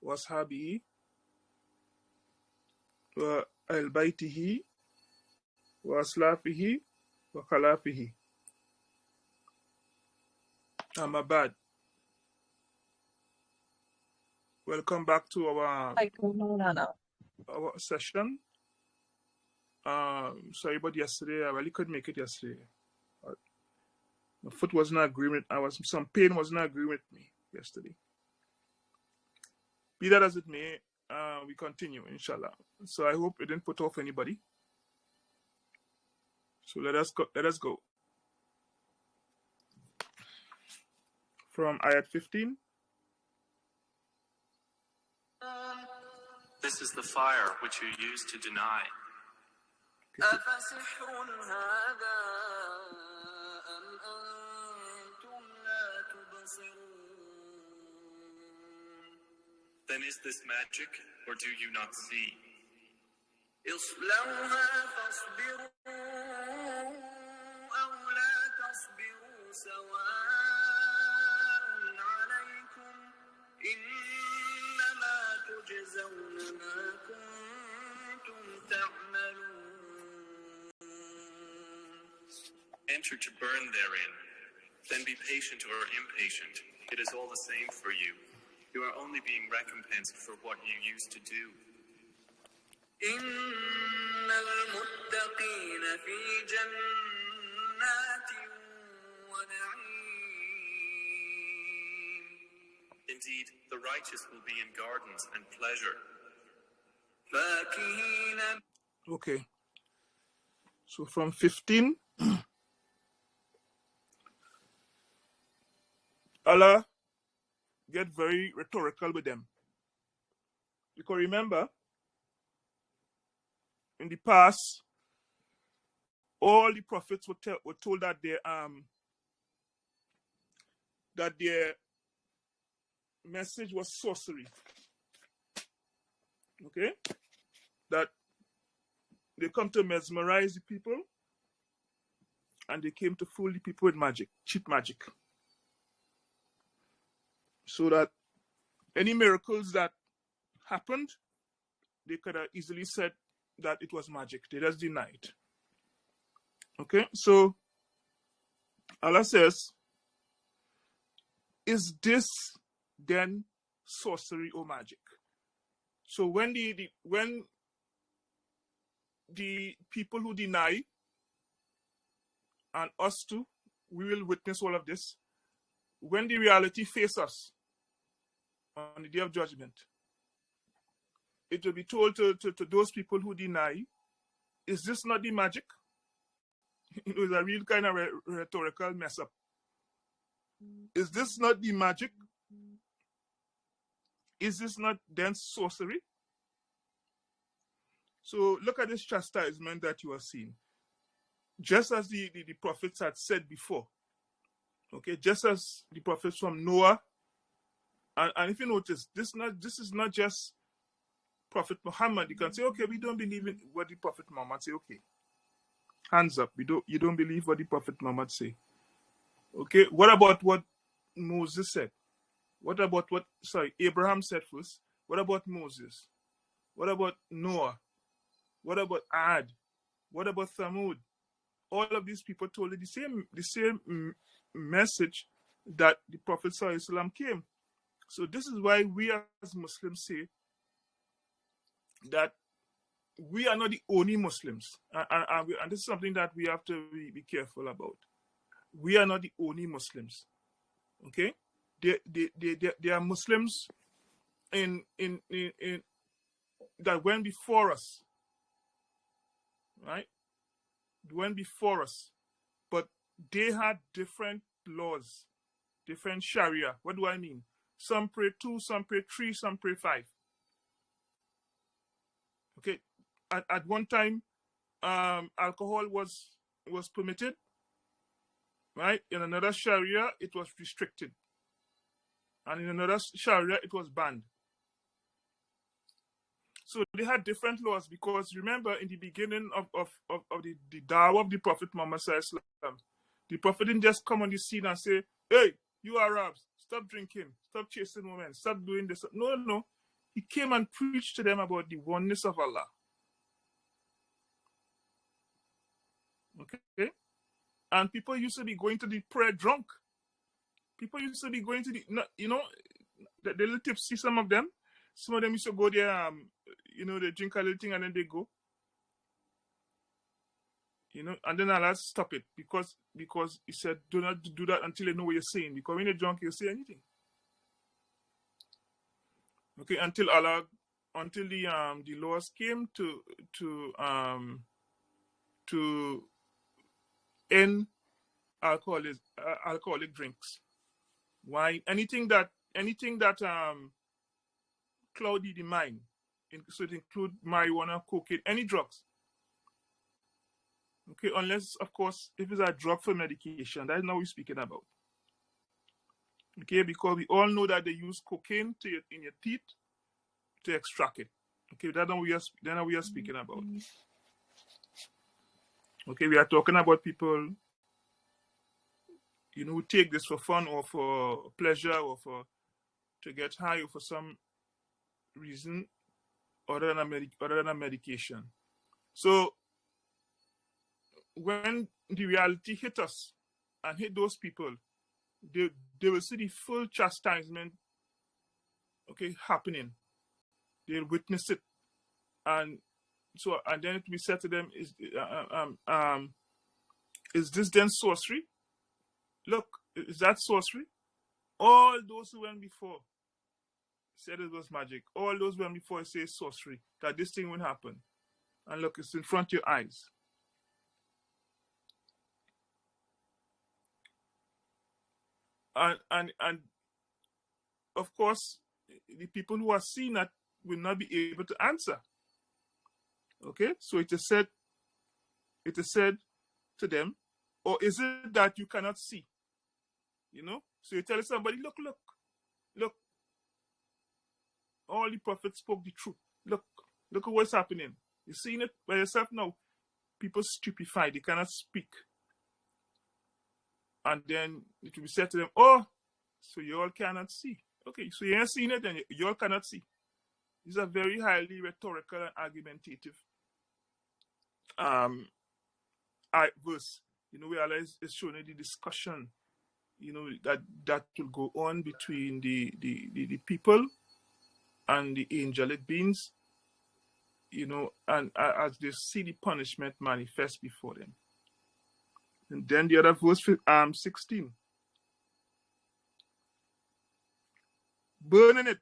وأصحابه وأهل بيته وأسلافه وخلافه. أما بعد. Welcome back to our session. Sorry about yesterday. I really couldn't make it yesterday. My foot wasn't agreeing. Some pain wasn't agreeing with me yesterday. Be that as it may, we continue, inshallah. So I hope it didn't put off anybody. So let us go. From ayat 15. This is the fire which you used to deny. Then is this magic, or do you not see? Enter to burn therein. Then be patient or impatient. It is all the same for you. You are only being recompensed for what you used to do. Indeed, the righteous will be in gardens and pleasure. Okay. So from 15, Allah get very rhetorical with them. Because remember, in the past, all the prophets were told that their message was sorcery. Okay? That they come to mesmerize the people, and they came to fool the people with magic, cheap magic. So that any miracles that happened, they could have easily said that it was magic. They just denied it. Okay, so Allah says, is this then sorcery or magic? So when the people who deny, and us too, we will witness all of this. When the reality faces us on the day of judgment, it will be told to those people who deny, is this not the magic? It was a real kind of rhetorical mess up. Is this not the magic? Is this not then sorcery? So look at this chastisement that you are seeing. Just as the prophets had said before. Okay, just as the prophets from Noah, and if you notice, this is not just Prophet Muhammad. You can say, okay, we don't believe in what the Prophet Muhammad say. Okay, hands up. You don't believe what the Prophet Muhammad say. Okay, what about what Moses said? What about Abraham said first? What about Moses? What about Noah? What about Ad? What about Thamud? All of these people told you the same message that the Prophet ﷺ came. So this is why we as Muslims say that we are not the only Muslims. And this is something that we have to be careful about. We are not the only Muslims. Okay? There are Muslims in that went before us. Right? Went before us. But they had different laws, different Sharia. What do I mean? Some pray 2, some pray 3, some pray 5. Okay. At one time, alcohol was permitted. Right? In another Sharia, it was restricted. And in another Sharia, it was banned. So they had different laws because remember, in the beginning of the dawah of the Prophet Muhammad Sallallahu Alaihi Wasallam, the Prophet didn't just come on the scene and say, hey, you Arabs, stop drinking, stop chasing women, stop doing this. No. He came and preached to them about the oneness of Allah. Okay? And people used to be going to the prayer drunk. People used to be going to the, you know, the little tipsy, some of them. Some of them used to go there, you know, they drink a little thing and then they go. You know, and then Allah stop it because he said, do not do that until you know what you're saying. Because when you're drunk, you'll say anything. Okay, until the laws came to end alcoholic drinks, wine, anything that cloudy the mind. So it include marijuana, cocaine, any drugs. Okay, unless of course if it's a drug for medication, that's not what we're speaking about. Okay, because we all know that they use cocaine in your teeth to extract it. Okay, that's not what we are speaking about. Okay, we are talking about people, you know, who take this for fun or for pleasure or to get high or for some reason other than a medication. So when the reality hit us and hit those people, they will see the full chastisement, okay, happening. They'll witness it, and then it will be said to them, is this then sorcery? Look, is that sorcery? All those who went before said it was magic. All those who went before say sorcery, that this thing will happen. And look, it's in front of your eyes. And of course, the people who are seeing that will not be able to answer. Okay, so it is said to them, or is it that you cannot see? You know, so you tell somebody, look, all the prophets spoke the truth. Look at what's happening. You're seeing it by yourself now. People stupefied, they cannot speak. And then it will be said to them, oh, so you all cannot see. Okay, so you ain't seen it, then you all cannot see. These are very highly rhetorical and argumentative verse. You know, where Allah is showing the discussion, you know, that will go on between the people and the angelic beings, you know, and as they see the punishment manifest before them. And then the other verse, 16. Burning it.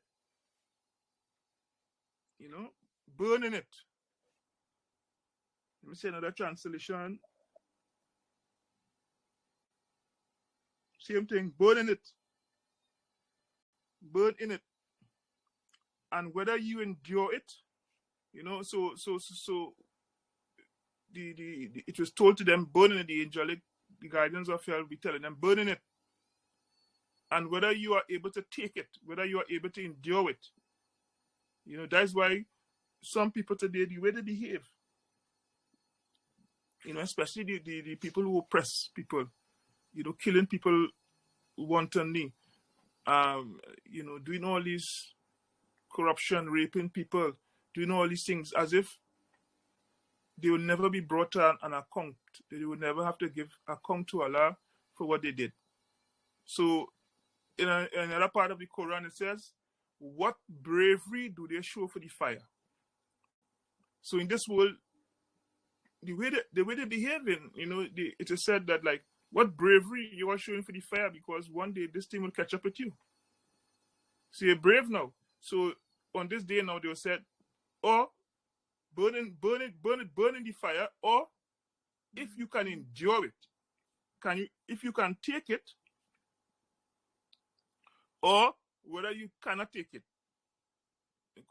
You know, burning it. Let me say another translation. Same thing, burning it. Burn in it. And whether you endure it, you know, so it was told to them, burning it, the guardians of hell will be telling them, burning it. And whether you are able to take it, whether you are able to endure it. You know, that's why some people today, the way they behave, you know, especially the people who oppress people, you know, killing people wantonly, you know, doing all these corruption, raping people, doing all these things as if they will never be brought on an account. They will never have to give account to Allah for what they did. So in another part of the Quran, it says, what bravery do they show for the fire? So in this world, the way they behave in, you know, it is said that, like, what bravery you are showing for the fire, because one day this thing will catch up with you. So you're brave now. So on this day now, they will say, or burning the fire, or if you can endure it, if you can take it, or whether you cannot take it.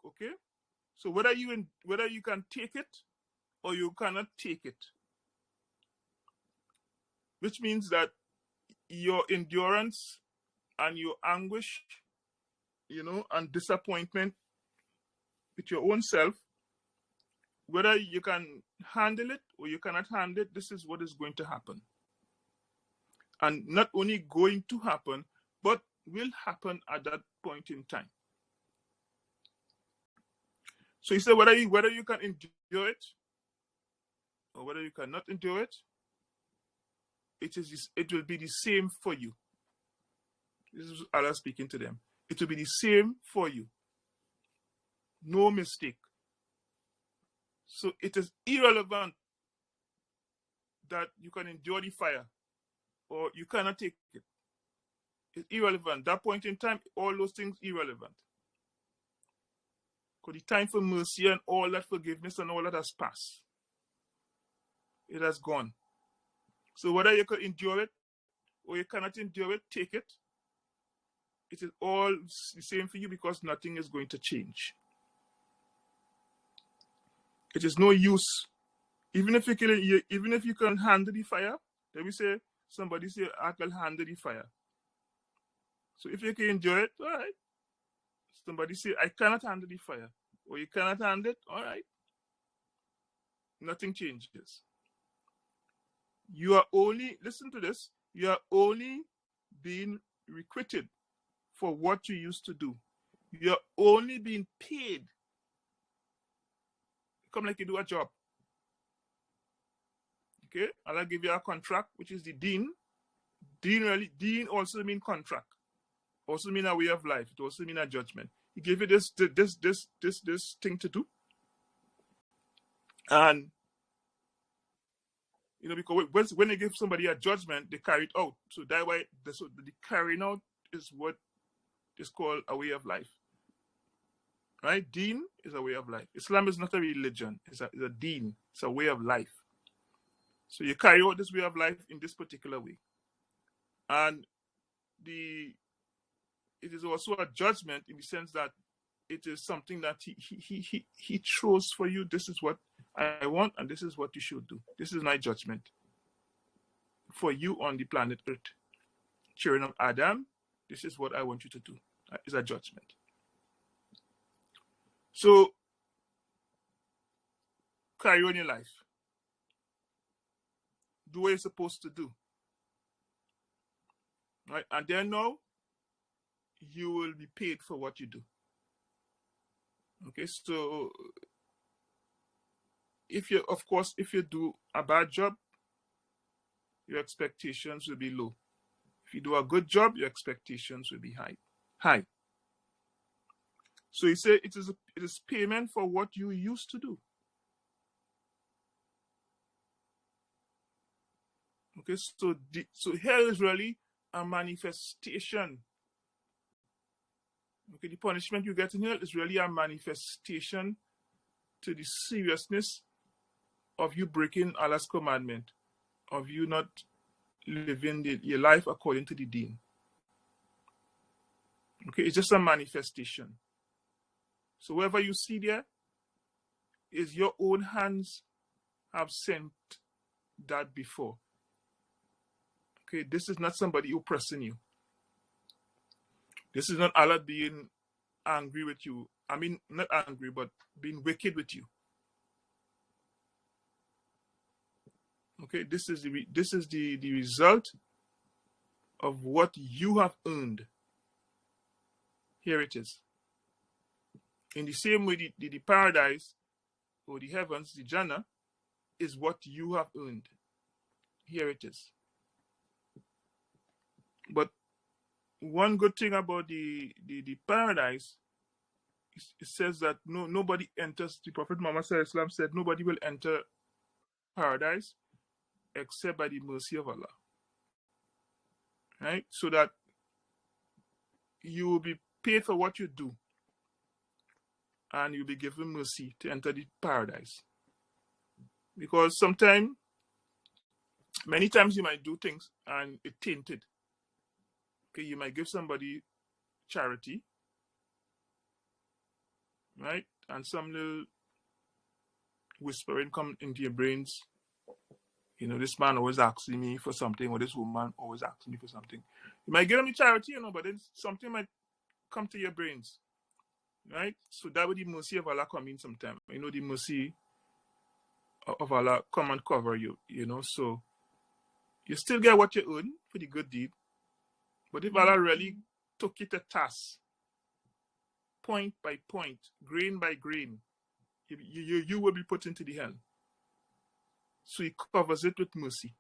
Okay? So whether you can take it or you cannot take it. Which means that your endurance and your anguish, you know, and disappointment with your own self, whether you can handle it or you cannot handle it, this is what is going to happen. And not only going to happen, but will happen at that point in time. So he said whether you can endure it or whether you cannot endure it, it will be the same for you. This is Allah speaking to them. It will be the same for you. No mistake. So it is irrelevant that you can endure the fire or you cannot take it. It's irrelevant. That point in time, all those things irrelevant. Because the time for mercy and all that forgiveness and all that has passed. It has gone. So whether you can endure it or you cannot endure it, take it. It is all the same for you because nothing is going to change. It is no use. Even if you can handle the fire, let me say somebody say I can handle the fire. So if you can enjoy it, all right. Somebody say I cannot handle the fire, or you cannot handle it, all right. Nothing changes. You are only, listen to this, you are only being requited for what you used to do. You are only being paid. Come like you do a job. Okay, I'll give you a contract, which is the deen. Deen also mean contract. Also mean a way of life. It also mean a judgment. He gave you this thing to do. And because when they give somebody a judgment, they carry it out. So that way, the carrying out is what is called a way of life. Right? Deen is a way of life. Islam is not a religion. It's a deen. It's a way of life. So you carry out this way of life in this particular way. And it is also a judgment in the sense that it is something that he chose for you. This is what I want, and this is what you should do. This is my judgment for you on the planet Earth. Children of Adam, this is what I want you to do. It's a judgment. So, carry on your life. Do what you're supposed to do. Right? And then now, you will be paid for what you do. Okay, so if you do a bad job, your expectations will be low. If you do a good job, your expectations will be high. So he said it is payment for what you used to do. Okay, so here is really a manifestation. Okay, the punishment you get in here is really a manifestation to the seriousness of you breaking Allah's commandment, of you not living your life according to the deen. Okay, it's just a manifestation. So wherever you see there, is your own hands have sent that before. Okay, this is not somebody oppressing you. This is not Allah being angry with you. I mean, not angry, but being wicked with you. Okay, this is the result of what you have earned. Here it is. In the same way, the paradise or the heavens, the Jannah, is what you have earned. Here it is. But one good thing about the paradise, it says that nobody enters. The Prophet Muhammad said nobody will enter paradise except by the mercy of Allah. Right? So that you will be paid for what you do, and you'll be given mercy to enter the paradise. Because many times you might do things and it's tainted. Okay, you might give somebody charity, right? And some little whispering come into your brains. This man always asking me for something, or this woman always asking me for something. You might give them the charity, but then something might come to your brains, right? So that would the mercy of Allah come in sometime. The mercy of Allah come and cover you, so you still get what you earn for the good deed. But if Allah really took it to task, point by point, grain by grain, You will be put into the hell. So he covers it with mercy.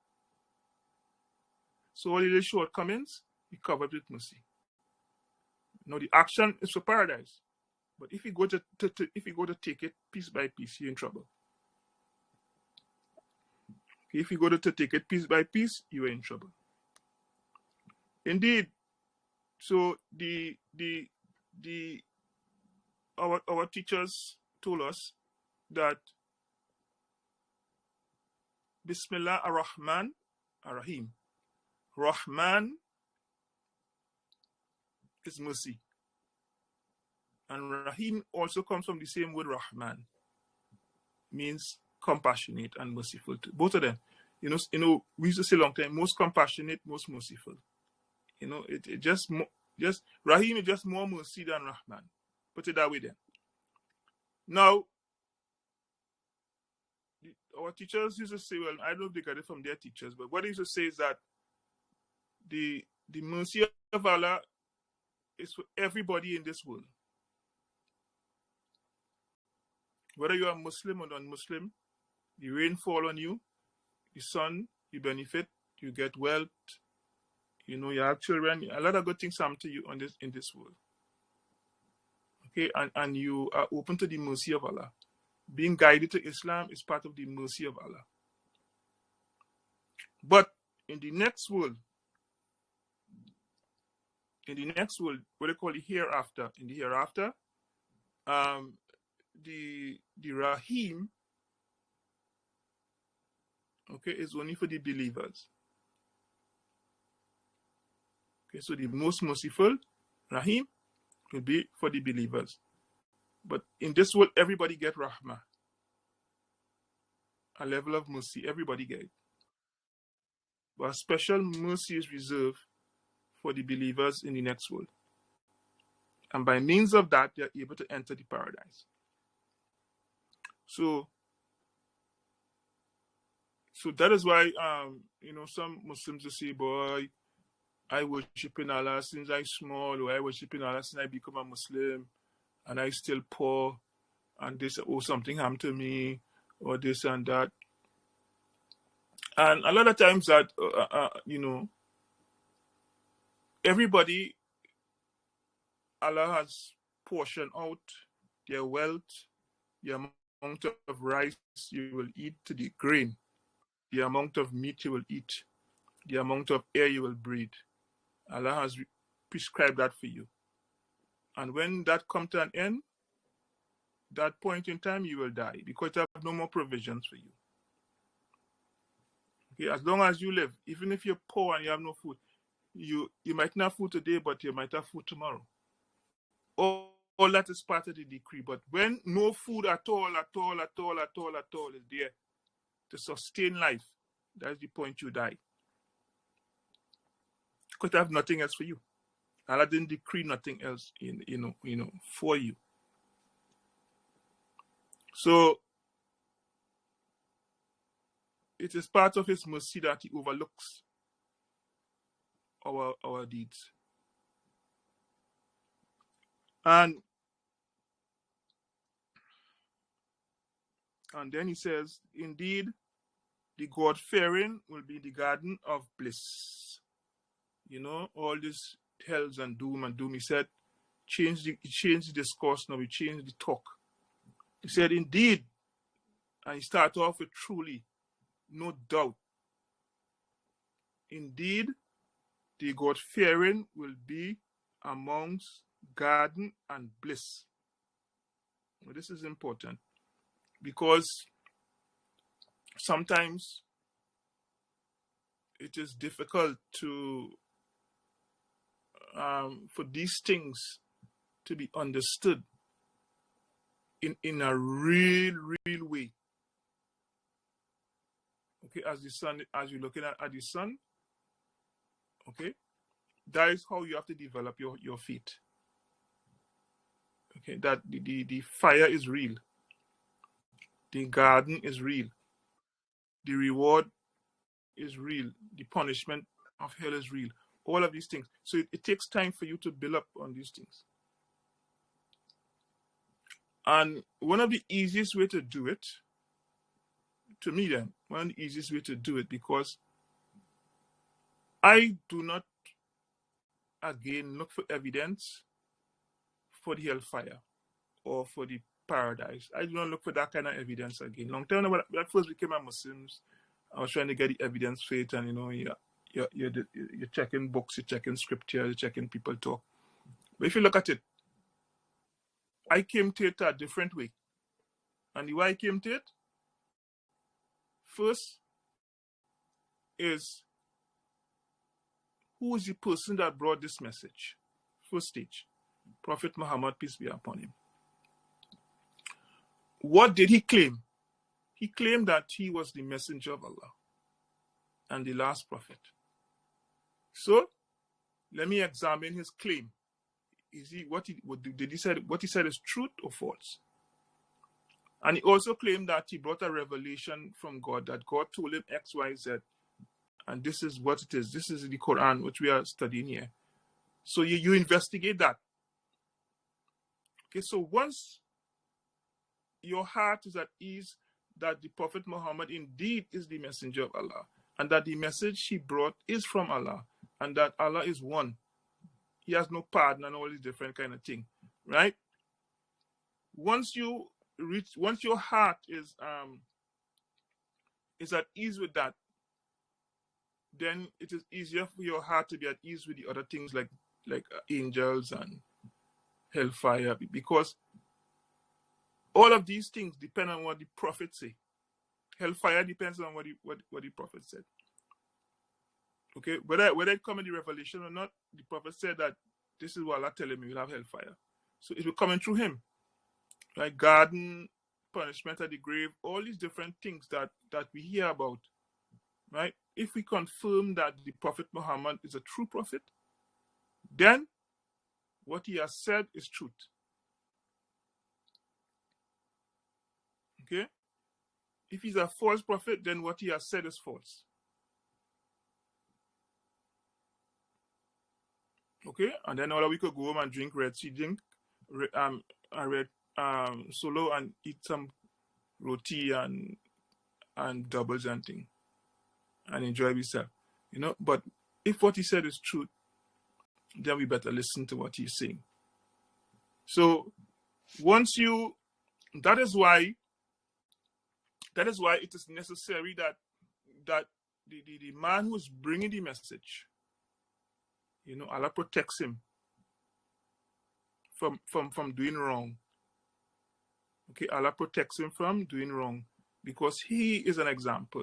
So all the shortcomings, he covered with mercy. Now the action is for paradise. But if you go to take it piece by piece, you're in trouble. If you go to take it piece by piece, you are in trouble. Indeed. So our teachers told us that Bismillah ar-Rahman ar-Rahim. Rahman is mercy. And Rahim also comes from the same word Rahman. Means compassionate and merciful. Both of them. You know, we used to say a long time, most compassionate, most merciful. You know, it just Rahim is just more mercy than Rahman. Put it that way then. Now, our teachers used to say, well, I don't know if they got it from their teachers, but what they used to say is that the mercy of Allah is for everybody in this world. Whether you are Muslim or non-Muslim, the rain fall on you, the sun, you benefit, you get wealth, you know, you have children, a lot of good things happen to you in this world. Okay, and you are open to the mercy of Allah. Being guided to Islam is part of the mercy of Allah. But in the next world, what they call the hereafter, in the hereafter, the Rahim, okay, is only for the believers. Okay, so the most merciful Rahim will be for the believers. But in this world, everybody get Rahmah. A level of mercy, everybody get it. But a special mercy is reserved for the believers in the next world. And by means of that, they are able to enter the paradise. So that is why, you know, some Muslims will say, boy, I worship in Allah since I'm small, or I worship in Allah since I become a Muslim, and I still poor, and this, or something happened to me, or this and that. And a lot of times that, you know, everybody, Allah has portioned out their wealth, the amount of rice you will eat to the grain, the amount of meat you will eat, the amount of air you will breathe. Allah has prescribed that for you. And when that comes to an end, that point in time, you will die because you have no more provisions for you. Okay, as long as you live, even if you're poor and you have no food, you might not have food today, but you might have food tomorrow. All that is part of the decree. But when no food at all is there to sustain life, that's the point you die. Because you have nothing else for you. Allah didn't decree nothing else for you. So it is part of His mercy that He overlooks our deeds. And then He says, indeed, the God-fearing will be the garden of bliss. You know, all this hells and doom. He said, change the discourse now, we change the talk. He said, indeed, and he started off with truly, no doubt. Indeed, the God-fearing will be amongst garden and bliss. Well, this is important because sometimes it is difficult to for these things to be understood in a real way. Okay, as you're looking at the sun, okay, that is how you have to develop your faith. Okay, that the fire is real, the garden is real, the reward is real, the punishment of hell is real. All of these things. So it takes time for you to build up on these things. And one of the easiest way to do it, to me then, one of the easiest way to do it, because I do not, again, look for evidence for the hellfire or for the paradise. I do not look for that kind of evidence again. Long time ago, when I first became a Muslim, I was trying to get the evidence for it, and you're checking books, you're checking scripture, you're checking people talk. But if you look at it, I came to it a different way. And the way I came to it, first is, who is the person that brought this message? First stage, Prophet Muhammad, peace be upon him. What did he claim? He claimed that he was the messenger of Allah and the last prophet. So let me examine his claim. Is he what he said is truth or false? And he also claimed that he brought a revelation from God, that God told him X, Y, Z, and this is what it is. This is the Quran, which we are studying here. So you investigate that. Okay, so once your heart is at ease that the Prophet Muhammad indeed is the messenger of Allah, and that the message he brought is from Allah, and that Allah is one. He has no partner and all these different kind of thing, right? Once your heart is at ease with that, then it is easier for your heart to be at ease with the other things like angels and hellfire, because all of these things depend on what the prophet say. Hellfire depends on what the prophet said. Okay, whether it come in the revelation or not, the prophet said that this is what Allah telling me, we'll have hellfire. So it will come in through him. Like garden, punishment at the grave, all these different things that we hear about. Right? If we confirm that the Prophet Muhammad is a true prophet, then what he has said is truth. Okay? If he's a false prophet, then what he has said is false. Okay? And then all we could go home and drink red sea drink, solo, and eat some roti and doubles and thing, and enjoy yourself. But if what he said is truth, then we better listen to what he's saying. So that is why it is necessary that the man who is bringing the message, Allah protects him from doing wrong. Okay, Allah protects him from doing wrong because he is an example.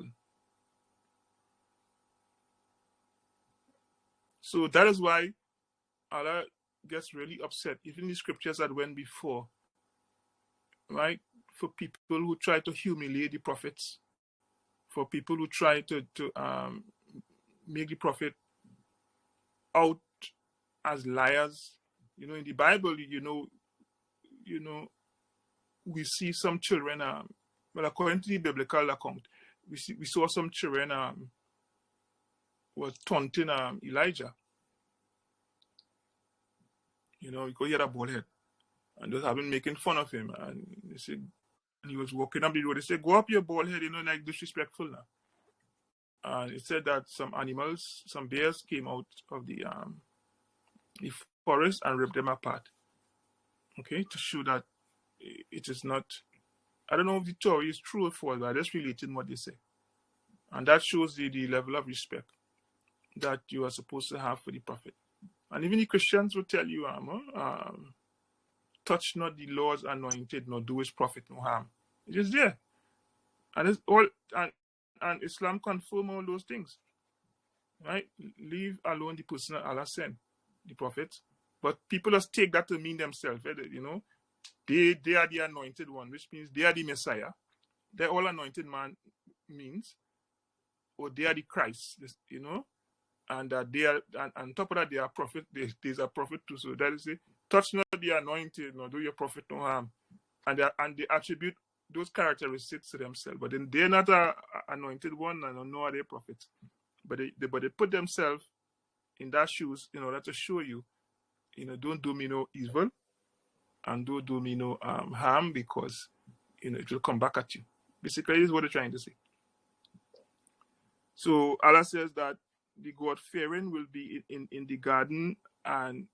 So that is why Allah gets really upset, even the scriptures that went before, right? For people who try to humiliate the prophets, for people who try to make the prophet out as liars. In the Bible, we see some children, according to the biblical account, we saw some children was taunting Elijah. Because he had a bald head. And those have been making fun of him. And they said, and he was walking up the road. They said, go up your bald head, like disrespectful now. And it said that some animals, some bears came out of the forest and ripped them apart. Okay, to show that it is not, I don't know if the story is true or false, but I just related what they say. And that shows the level of respect that you are supposed to have for the prophet. And even the Christians will tell you, touch not the Lord's anointed, nor do his prophet no harm. It is there. And it's all and Islam confirm all those things. Right? Leave alone the person that Allah sent, the prophets. But people just take that to mean themselves. They are the anointed one, which means they are the Messiah. They're all anointed man means. Or they are the Christ, and they are, and on top of that, they are prophet. There's a prophet too. So that is it. Touch not the anointed, nor do your prophet no harm. And they attribute those characteristics to themselves. But then they're not a anointed one, and no other prophets. But they put themselves in that shoes in order to show you, don't do me no evil, and do me no harm, because it will come back at you. Basically, is what they're trying to say. So Allah says that the God fearing will be in the garden, and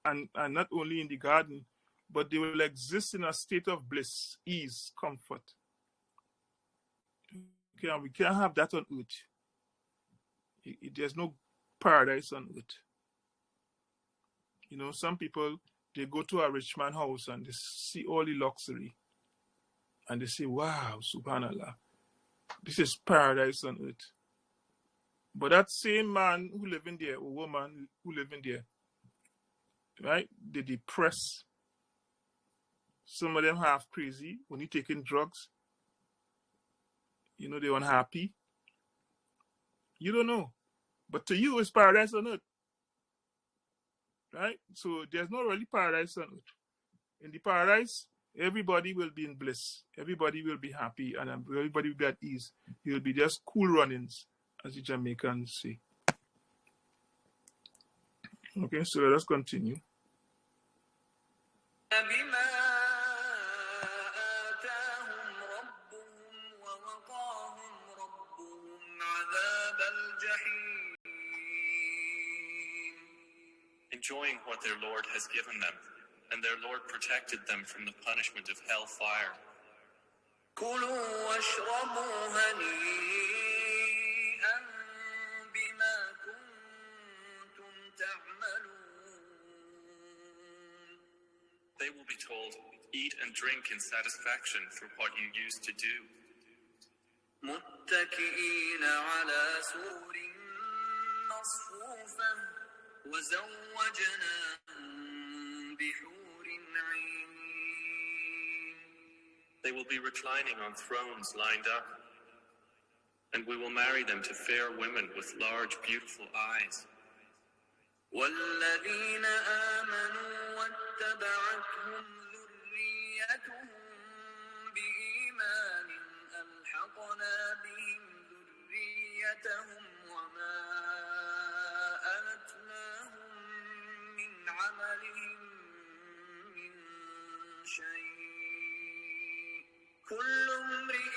not only in the garden, but they will exist in a state of bliss, ease, comfort. Okay, and we can't have that on earth. There's no paradise on earth. Some people, they go to a rich man's house and they see all the luxury, and they say, wow, subhanallah, this is paradise on earth. But that same man who live in there, or woman who live in there, right, they depressed. Some of them half crazy, when you taking drugs, they unhappy. You don't know. But to you, it's paradise on earth. Right? So there's no really paradise on earth. In the paradise, everybody will be in bliss. Everybody will be happy, and everybody will be at ease. It will be just cool runnings, as the Jamaicans say. Okay, so let us continue. Enjoying what their Lord has given them, and their Lord protected them from the punishment of hellfire. They will be told, eat and drink in satisfaction for what you used to do. متكئين على سرر مصفوفة وزوجناهم بحور عين. They will be reclining on thrones lined up, and we will marry them to fair women with large, beautiful eyes. والذين آمنوا واتبعتهم ذريتهم بإيمان ألحقنا بهم ذريتهم وما ألتناهم من عملهم من شيء كل امرئ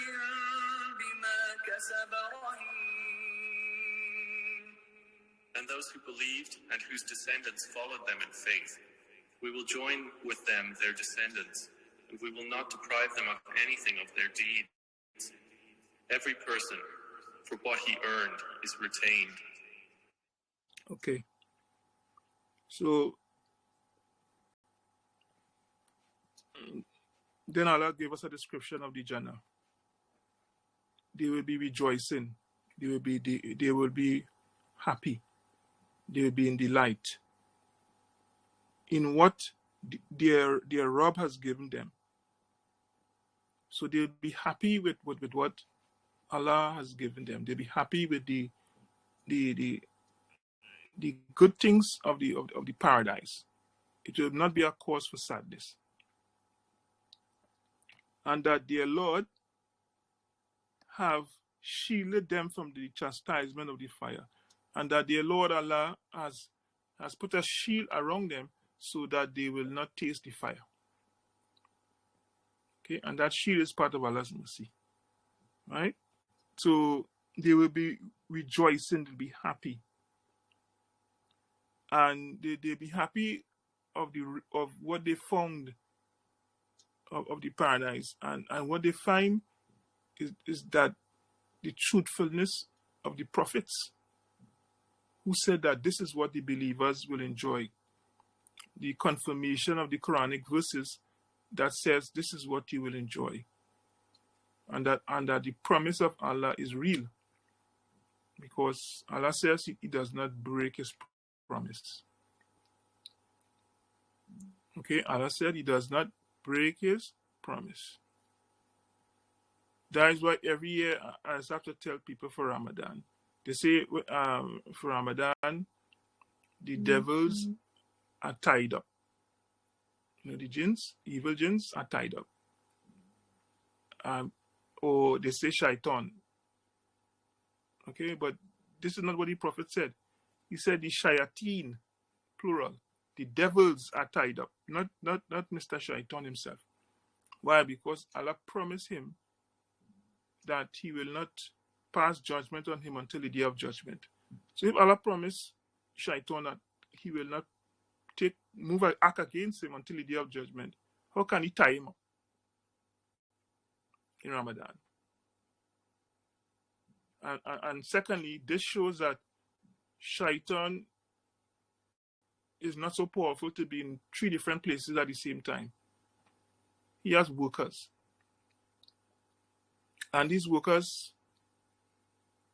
بما كسب رهين. And those who believed and whose descendants followed them in faith, we will join with them their descendants, and we will not deprive them of anything of their deeds. Every person, for what he earned, is retained. Okay. So then Allah gave us a description of the Jannah. They will be rejoicing. They will be happy. They will be in delight in what their Rabb has given them. So they'll be happy with what Allah has given them. They'll be happy with the good things of the paradise. It will not be a cause for sadness. And that their Lord have shielded them from the chastisement of the fire. And that their Lord Allah has put a shield around them so that they will not taste the fire. Okay, and that shield is part of Allah's mercy. Right? So they will be rejoicing, they'll be happy. And they'll be happy of what they found of the paradise. And what they find is that the truthfulness of the prophets who said that this is what the believers will enjoy. The confirmation of the Quranic verses that says this is what you will enjoy. And that the promise of Allah is real. Because Allah says he does not break his promise. Okay, Allah said he does not break his promise. That is why every year I have to tell people for Ramadan. They say for Ramadan, the devils are tied up. The jinns, evil jinns, are tied up. Or they say shaitan. Okay, but this is not what the Prophet said. He said the shayateen, plural. the devils are tied up, not Mr. Shaitan himself. Why? Because Allah promised him that he will not pass judgment on him until the day of judgment. So if Allah promised Shaitan that he will not move an act against him until the day of judgment, how can he tie him up in Ramadan? And secondly, this shows that Shaitan is not so powerful to be in 3 different places at the same time. He has workers. And these workers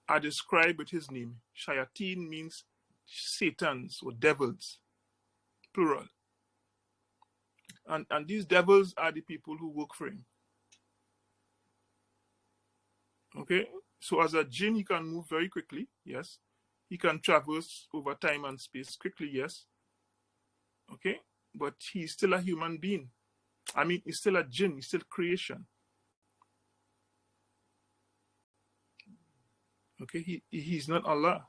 are described with his name. Shayateen means Satans or devils, plural. And these devils are the people who work for him. Okay? So as a jinn, he can move very quickly, yes. He can traverse over time and space quickly, yes. Okay? But he's still a human being. I mean, he's still a jinn, he's still creation. Okay? He's not Allah.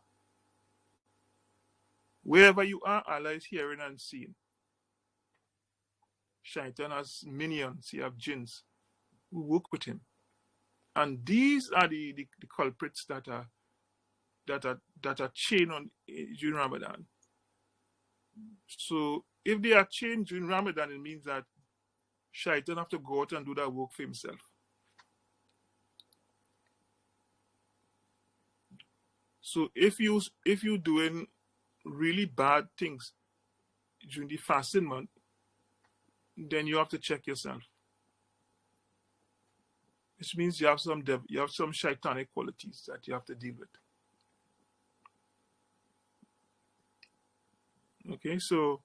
Wherever you are, Allah is hearing and seeing. Shaitan has minions, he has jinns who work with him. And these are the culprits that are chained on during Ramadan. So if they are chained during Ramadan, it means that Shaitan have to go out and do that work for himself. So if you're doing really bad things during the fasting month, then you have to check yourself. Which means you have some shaitanic qualities that you have to deal with. Okay, so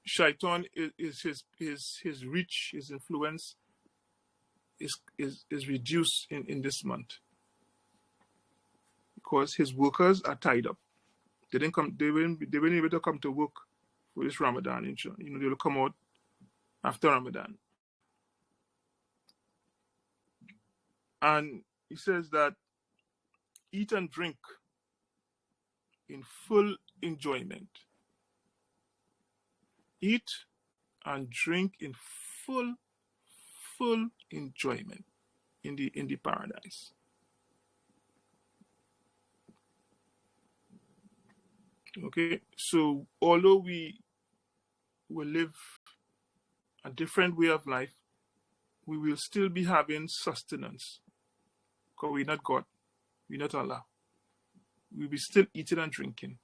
Shaitan is his reach, his influence is reduced in this month because his workers are tied up. They weren't able to come to work for this Ramadan. You know, they will come out after Ramadan. And he says that eat and drink in full enjoyment. Eat and drink in full enjoyment in the paradise. Okay, so although we will live a different way of life, we will still be having sustenance. Because we're not God. We're not Allah. We'll be still eating and drinking.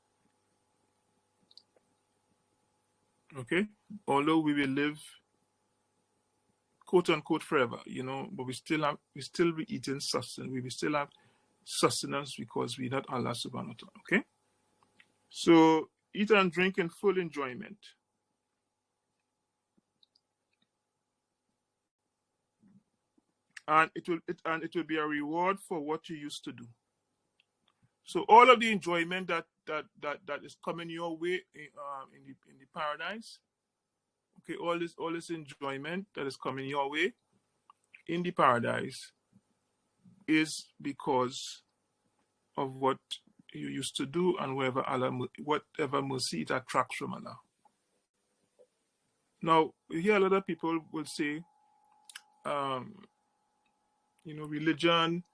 Okay? Although we will live quote unquote forever, you know, but we still be eating sustenance. We will still have sustenance because we're not Allah subhanahu wa ta'ala. Okay? So eat and drink in full enjoyment. And it will be a reward for what you used to do. So all of the enjoyment that is coming your way in the paradise, okay, all this enjoyment that is coming your way in the paradise is because of what you used to do and whatever mercy it attracts from Allah. Now, you hear a lot of people will say, you know, religion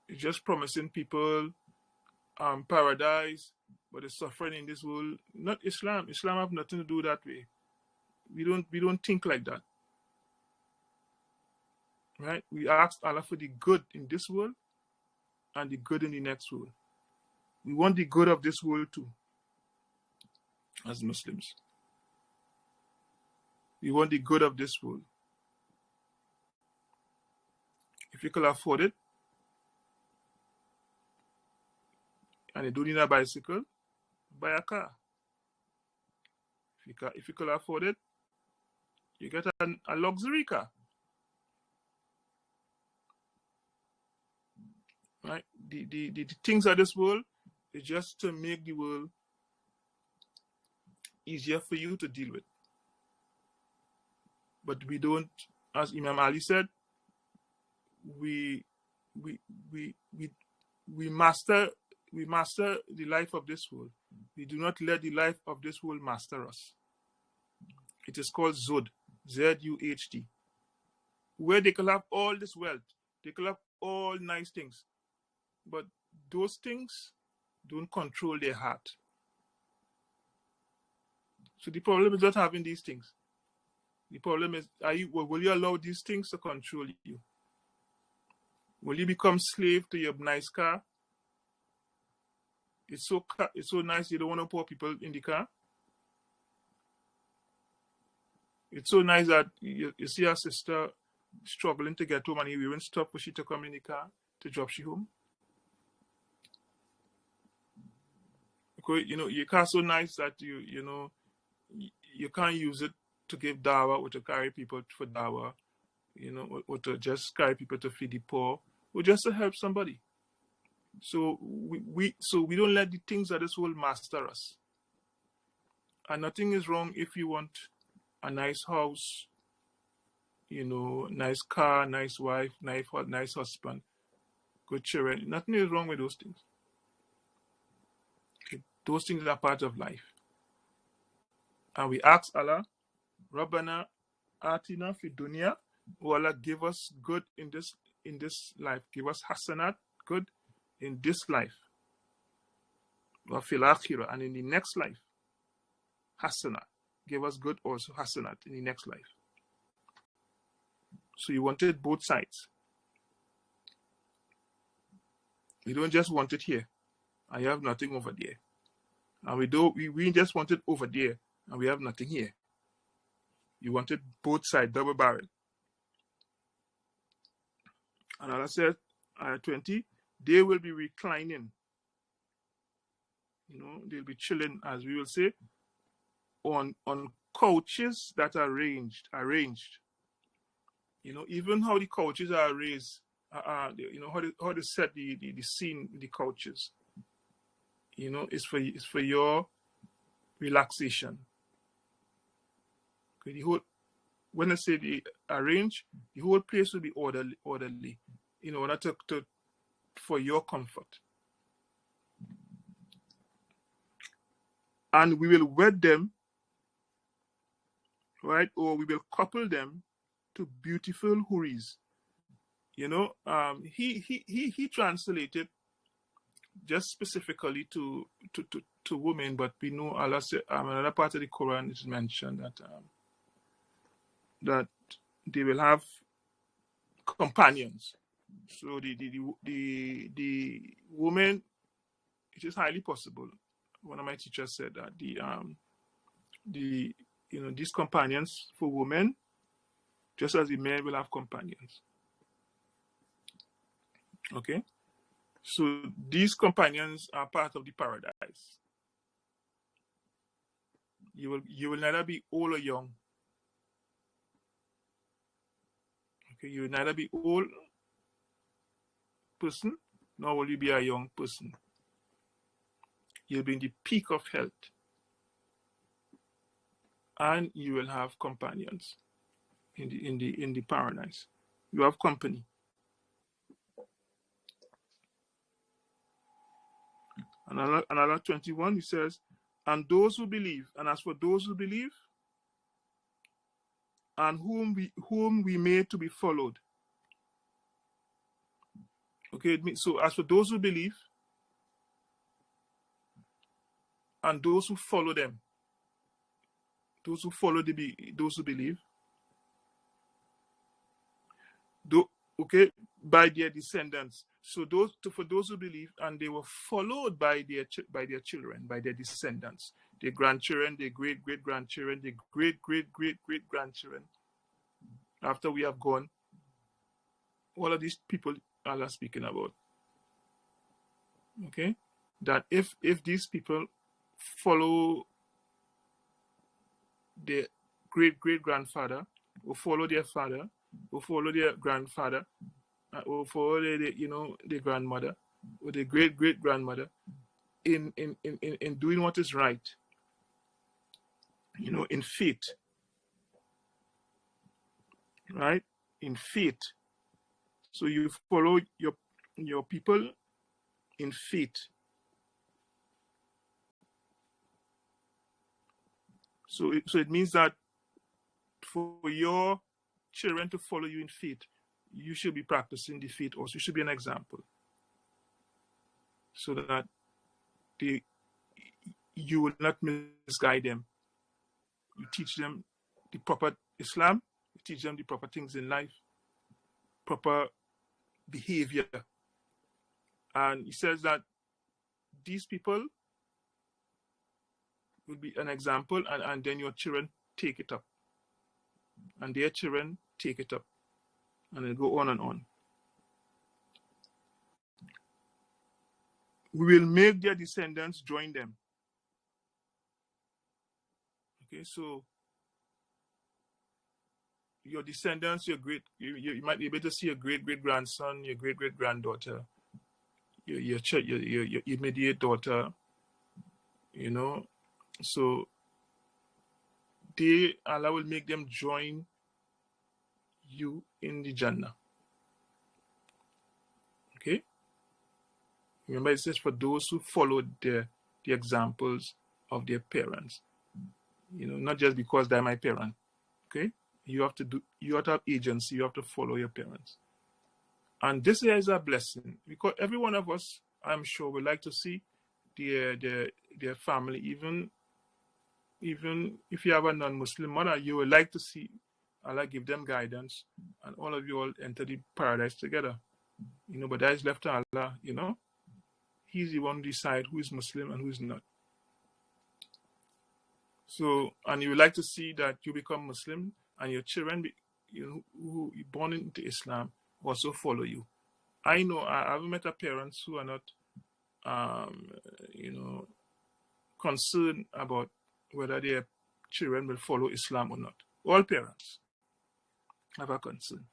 is just promising people paradise, but the suffering in this world. Not Islam. Islam have nothing to do that way. We don't think like that. Right? We ask Allah for the good in this world and the good in the next world. We want the good of this world too, as Muslims. We want the good of this world. If you can afford it, and you don't need a bicycle, buy a car. If you can afford it, you get a luxury car. Right? The things of this world is just to make the world easier for you to deal with. But we don't, as Imam Ali said, we master the life of this world, We do not let the life of this world master us. It is called Zud, Z-U-H-D, where they can have all this wealth. They can have all nice things. But those things don't control their heart. So the problem is not having these things. The problem is, will you allow these things to control you? Will you become slave to your nice car? It's so nice you don't want to pour people in the car. It's so nice that you see our sister struggling to get home and you won't stop for she to come in the car to drop she home. Because your car so nice that you can't use it to give dawa or to carry people for dawa, or to just carry people to feed the poor, or just to help somebody. So we don't let the things of this world master us. And nothing is wrong if you want a nice house, nice car, nice wife, nice husband, good children. Nothing is wrong with those things. Okay. Those things are part of life. And we ask Allah, Rabbana Atina fi dunya, oh Allah, give us good in this life. Give us hasanat, good in this life. Wa fil akhirah, and in the next life. Hasanat. Give us good also, hasanat, in the next life. So you wanted both sides. We don't just want it here. I have nothing over there. And we just want it over there, and we have nothing here. You wanted both sides, double barrel. And Allah said, ayah 20, they will be reclining. They'll be chilling, as we will say, on couches that are arranged. Even how the couches are arranged, how they set the scene, the couches. It's for your relaxation. Okay, when I say the arrange, the whole place will be orderly, in order for your comfort. And we will wed them, right? Or we will couple them to beautiful huris. He translated just specifically to women, but we know Allah said, another part of the Quran is mentioned that they will have companions. So the woman, it is highly possible. One of my teachers said that these companions for women, just as the men will have companions. Okay, so these companions are part of the paradise. You will neither be old or young. Okay, you will neither be old person, nor will you be a young person. You'll be in the peak of health, and you will have companions in the paradise. You have company. Another 21, he says, and those who believe, and as for those who believe, and whom we made to be followed. Okay, so as for those who believe, and those who follow them, those who follow those who believe, okay, by their descendants. So for those who believe, and they were followed by their children, by their descendants, their grandchildren, their great grandchildren, their great grandchildren. After we have gone, all of these people Allah speaking about. Okay, that if these people follow their great grandfather, or follow their father, or follow their grandfather, or follow their grandmother, or their great grandmother, in doing what is right, in faith, right? In faith. So you follow your people in faith. So it means that for your children to follow you in faith, you should be practicing the faith also. You should be an example, so that you will not misguide them. You teach them the proper Islam, you teach them the proper things in life, proper behavior. And he says that these people will be an example, and then your children take it up. And their children take it up. And it'll go on and on. We will make their descendants join them. Okay, so your descendants, you might be able to see your great-great-grandson, your great-great-granddaughter, your immediate daughter, you know. So Allah will make them join you in the Jannah. Okay? Remember, it says for those who followed the examples of their parents. You know, not just because they're my parent. Okay? You have to have agency, you have to follow your parents. And this is a blessing, because every one of us, I'm sure, would like to see their family, even if you have a non-Muslim mother, you would like to see Allah give them guidance and all of you all enter the paradise together. You know, but that is left to Allah, you know. He's the one who decides who is Muslim and who is not. So, and you would like to see that you become Muslim and your children, who are born into Islam, also follow you. I know I've met parents who are not, concerned about whether their children will follow Islam or not. All parents have a concern.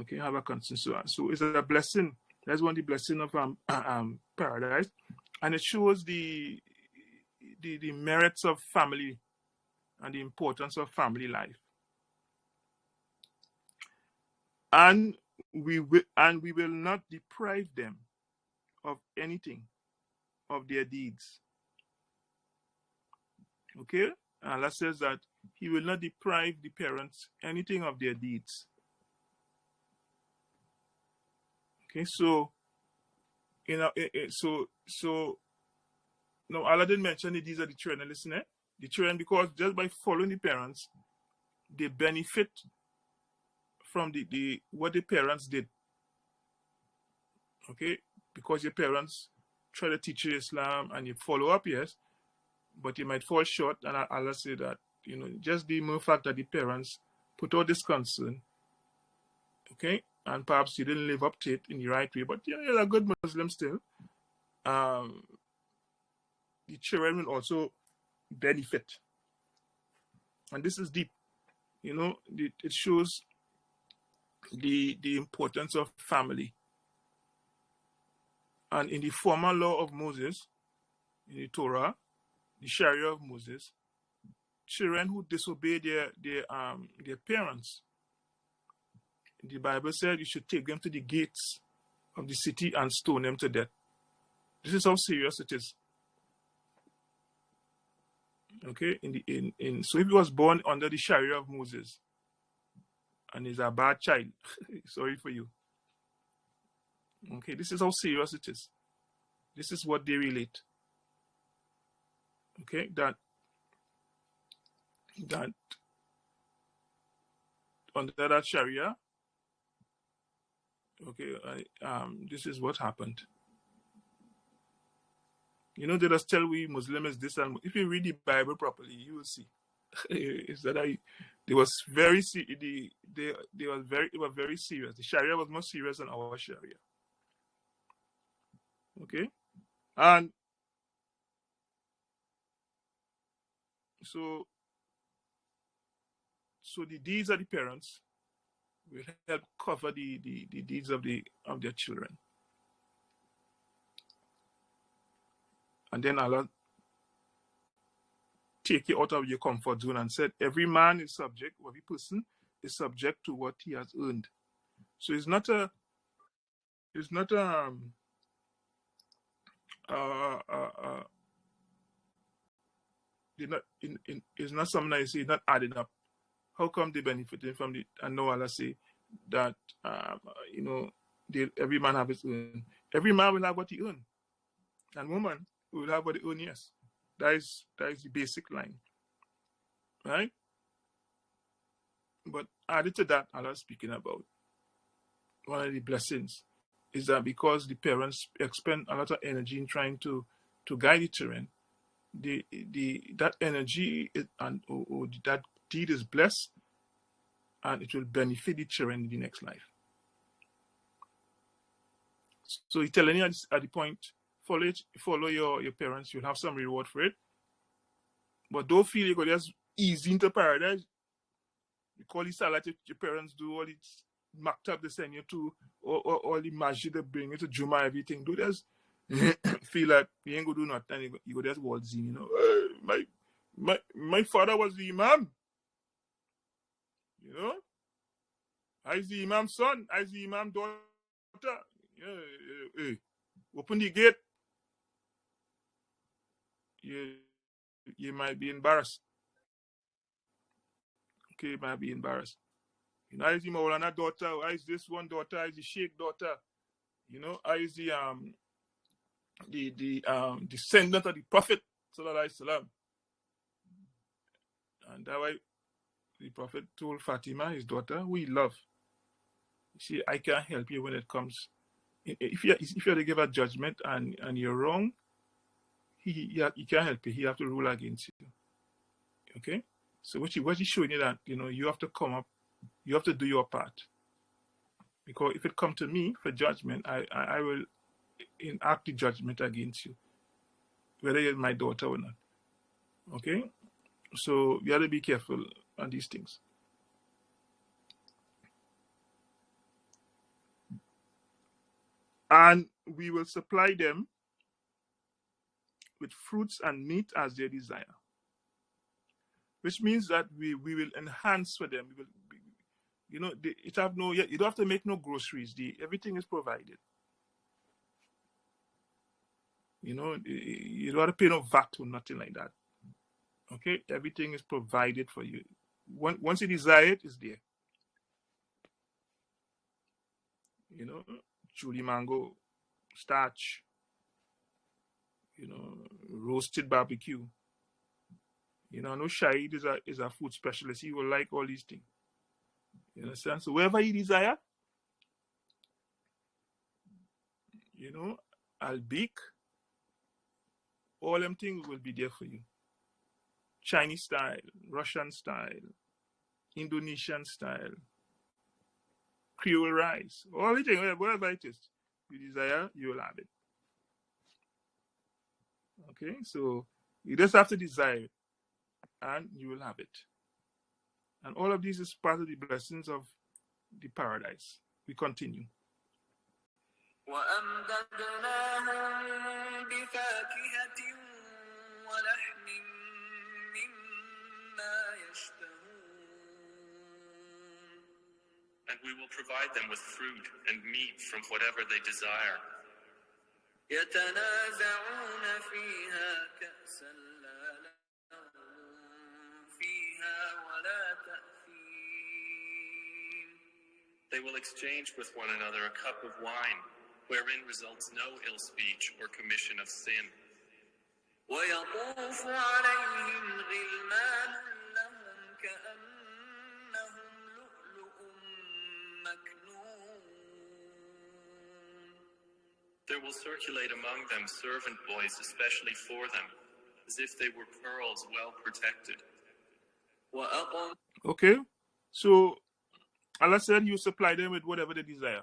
Okay, have a concern. So it's a blessing. That's one of the blessing of paradise, and it shows the merits of family and the importance of family life. And we will not deprive them of anything of their deeds. Okay? Allah says that He will not deprive the parents anything of their deeds. Okay, so no, Allah didn't mention the deeds of the children. Listen, the children, because just by following the parents, they benefit from the what the parents did. Okay, because your parents try to teach you Islam and you follow up, yes, but you might fall short. And Allah say that, you know, just the mere fact that the parents put out this concern, okay, and perhaps you didn't live up to it in the right way, but you're a good Muslim still. The children will also benefit, and this is deep. You know, it shows the importance of family. And in the formal law of Moses, in the Torah, the Sharia of Moses, children who disobey their parents, the Bible said you should take them to the gates of the city and stone them to death. This is how serious it is. Okay, so if he was born under the Sharia of Moses and is a bad child, sorry for you. Okay, this is how serious it is. This is what they relate. Okay, that under that Sharia, okay, this is what happened. You know, they just tell we Muslim is this, and if you read the Bible properly, you will see. Is that they was very they were very serious. The Sharia was more serious than our Sharia. Okay, and so the deeds of the parents will help cover the deeds of their children. And then Allah take you out of your comfort zone and said, every man is subject, or every person is subject to what he has earned. So it's not a not it's not something that you say not adding up. How come they benefiting from it? And no Allah say that every man have his own. Every man will have what he earn, and woman will have what they own. Yes, that is the basic line, right? But added to that, Allah speaking about one of the blessings is that because the parents expend a lot of energy in trying to guide the children, that energy or that deed is blessed, and it will benefit the children in the next life. So he's telling you at the point, follow your parents, you'll have some reward for it. But don't feel you go just easy into paradise. You call it salad your parents do, all it maktab they send you to, or all the magic they bring you to Juma, everything. Do just feel like you ain't gonna do nothing, you go just waltz in, my father was the imam. I's the imam's son, I's the imam's daughter. Open the gate. You might be embarrassed. Okay, you might be embarrassed. I is the Maulana daughter, I is this one daughter, I is the Sheikh daughter. I is the descendant of the Prophet Sallallahu Alaihi Wasallam. And that way the Prophet told Fatima, his daughter, who he loved, see, I can't help you when it comes. If you have to give a judgment and you're wrong, he can't help you. He have to rule against you. Okay? So what he's showing you that, you have to come up, you have to do your part. Because if it come to me for judgment, I will enact the judgment against you, whether you're my daughter or not. Okay? So you have to be careful on these things. And we will supply them with fruits and meat as they desire. Which means that we will enhance for them. We will, you don't have to make no groceries. Everything is provided. You don't have to pay no VAT or nothing like that. Okay, everything is provided for you. Once you desire it, it's there. Chuli mango, starch, roasted barbecue. No Shahid is a food specialist. He will like all these things. You understand? So wherever you desire, Albik, all them things will be there for you. Chinese style, Russian style, Indonesian style, Creole rice, all the things, whatever it is you desire, you will have it. Okay, so you just have to desire it, and you will have it. And all of these is part of the blessings of the paradise. We continue. And we will provide them with fruit and meat from whatever they desire. يتنازعون فيها كأسا لا لغو فيها ولا تأثيم. They will exchange with one another a cup of wine, wherein results no ill speech or commission of sin. ويطوف عليهم غلمان لهم كأنهم لؤلؤ مكنون. There will circulate among them servant boys especially for them, as if they were pearls well protected. Okay, so Allah said you supply them with whatever they desire.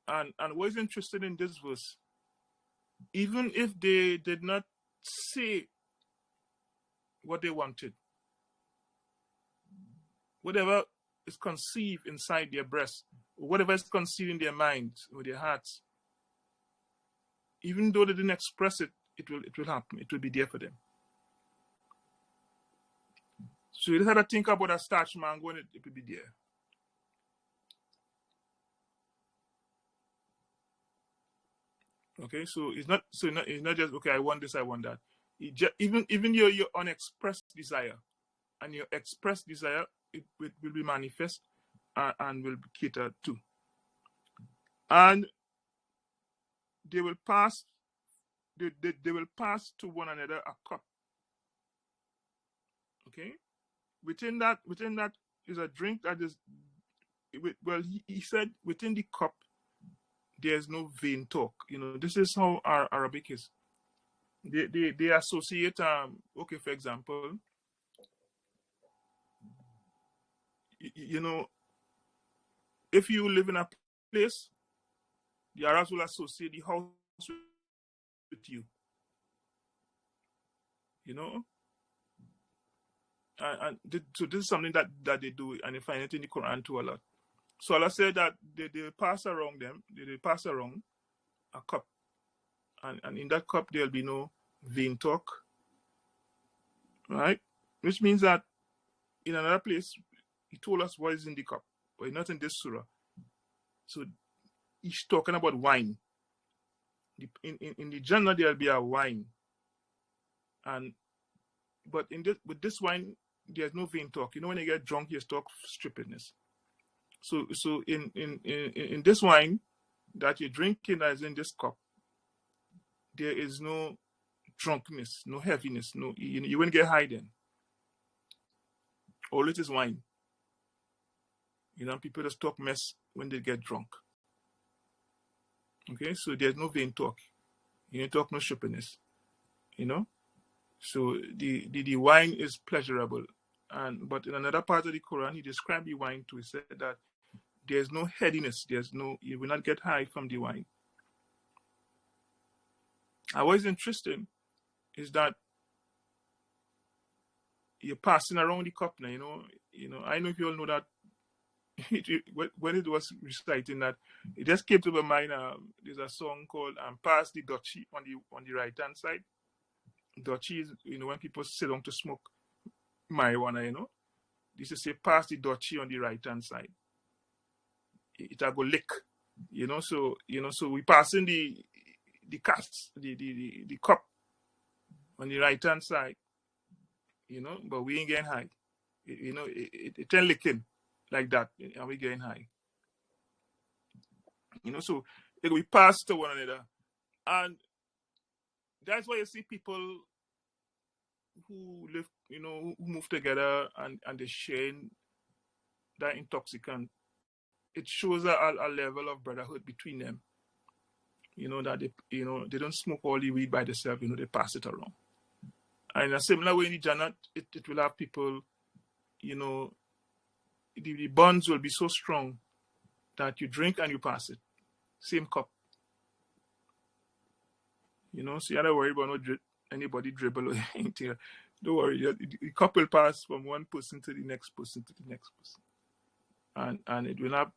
And what is interesting in this verse, even if they did not say what they wanted, whatever is conceived inside their breast, or whatever is conceived in their minds or their hearts, even though they didn't express it, it will happen. It will be there for them. So you just have to think about a starch mango and it will be there. Okay, so it's not just okay, I want this, I want that. Even your unexpressed desire and your expressed desire, it will be manifest and will be catered to. And they will pass they will pass to one another a cup. Okay? Within that is a drink that is, well, he said within the cup there's no vain talk. This is how our Arabic is. They associate, okay, for example, if you live in a place, the Arabs will associate the house with you. So this is something that they do, and you find it in the Quran too a lot. So Allah said that they pass around a cup, and in that cup there'll be no vain talk, right? Which means that in another place he told us what is in the cup, but not in this surah. So he's talking about wine. In the Jannah there'll be a wine, but with this wine there's no vain talk. When you get drunk, you talk stupidness. So in this wine that you're drinking, as in this cup, there is no drunkenness, no heaviness, no, you won't get high then. All it is wine. People just talk mess when they get drunk. Okay, so there's no vain talk. You don't talk no stupidness. So the wine is pleasurable. But in another part of the Quran, he described the wine too. He said that there's no headiness. You will not get high from the wine. And what is interesting is that you're passing around the cup now. I know if you all know that when it was reciting that, it just came to my mind. There's a song called "Pass the Dutchie" on the right hand side. Dutchie is when people sit down to smoke marijuana. They say pass the Dutchie on the right hand side. It'll go lick. So we passing the cast, the cup on the right hand side. But we ain't getting high. It ain't licking like that, and we getting high. So we pass to one another, and that's why you see people who live, who move together and they share that intoxicant. It shows a level of brotherhood between them. That they don't smoke all the weed by themselves. They pass it around. And in a similar way in the Jannah, it will have people. The bonds will be so strong that you drink and you pass it. Same cup. So you don't worry about anybody dribble or anything. Don't worry. The cup will pass from one person to the next person to the next person. And it will not,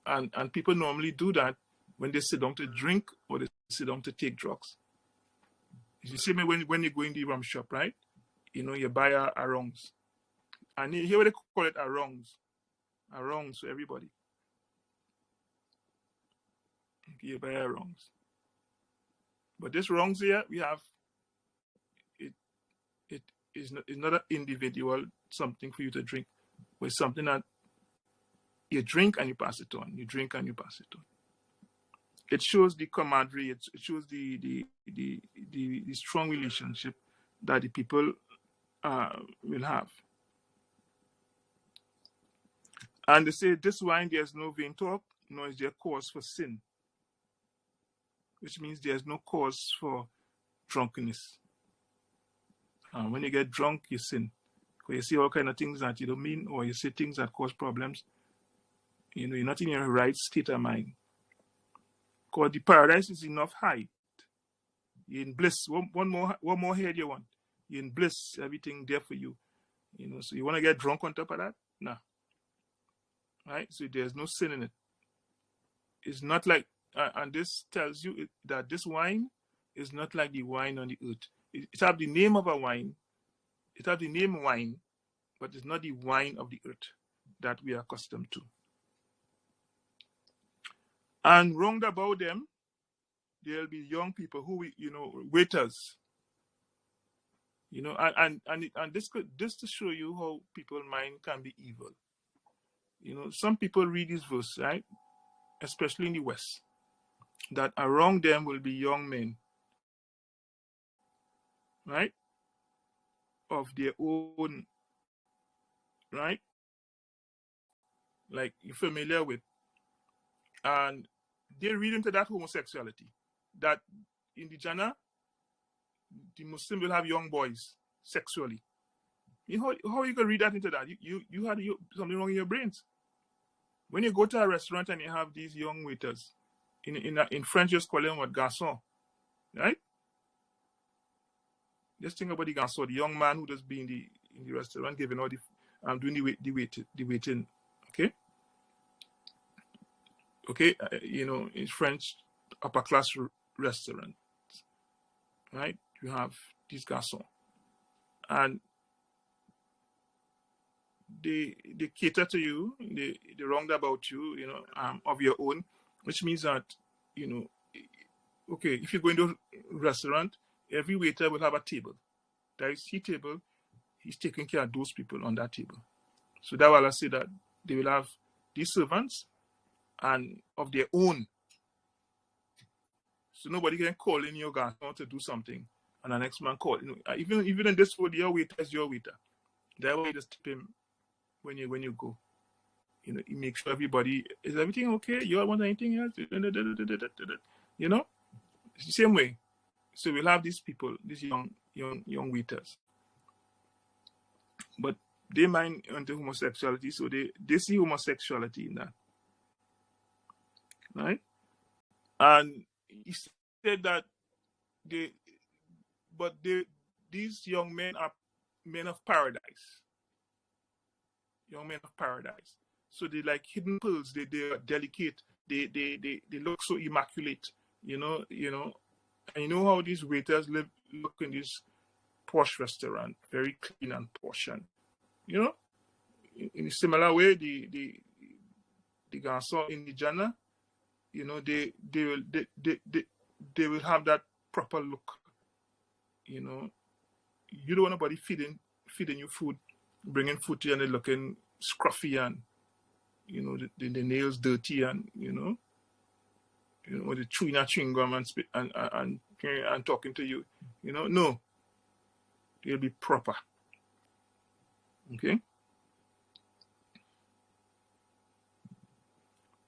and people normally do that when they sit down to drink or they sit down to take drugs. You see me when you go in the rum shop, right? You buy a rungs. And here what they call it, a rungs for everybody. You buy a rungs. But this rungs here, we have, it is not an individual something for you to drink, but it's something that you drink and you pass it on. You drink and you pass it on. It shows the camaraderie. It shows the strong relationship that the people will have. And they say, this wine, there's no vain talk, nor is there cause for sin. Which means there's no cause for drunkenness. When you get drunk, you sin. Because you see all kind of things that you don't mean, or you say things that cause problems. You're not in your right state of mind. Because the paradise is enough height. You're in bliss. One more head you want. You're in bliss. Everything there for you. So you want to get drunk on top of that? No. Right? So there's no sin in it. It's not like, and this tells you that this wine is not like the wine on the earth. It has the name of a wine. It has the name wine, but it's not the wine of the earth that we are accustomed to. And round about them, there'll be young people who, waiters, and this to show you how people's mind can be evil. Some people read this verse, right, especially in the West, that around them will be young men, right, of their own, right, like you're familiar with, and they read into that homosexuality, that in the Jannah, the Muslim will have young boys sexually. How you can read that into that? You had something wrong in your brains. When you go to a restaurant and you have these young waiters, in French, just call them what, garçon, right? Just think about the garçon, the young man who just be in the restaurant giving all doing the waiting, okay? Okay, in French upper class restaurant, right? You have these garçons, and they cater to you, they wrong about you, of your own, which means that, okay, if you go into a restaurant, every waiter will have a table. There is his table, he's taking care of those people on that table. So that will say that they will have these servants and of their own. So nobody can call in your garçon to do something and the next man call. Even in this world, your waiter is your waiter. That way you just tip him when you go. You make sure everybody, is everything okay? You don't want anything else? It's the same way. So we'll have these people, these young waiters. But they mind into homosexuality, so they see homosexuality in that. Right? And he said that these young men are men of paradise. Young men of paradise. So they like hidden pearls. They are delicate. They look so immaculate. And you know how these waiters look in this posh restaurant, very clean and posh, and in a similar way, the garçon in the Jannah, they will have that proper look. You don't want nobody feeding you food, bringing food to you and they're looking scruffy and the nails dirty and the chewing gum and talking to you. No, they'll be proper. Okay.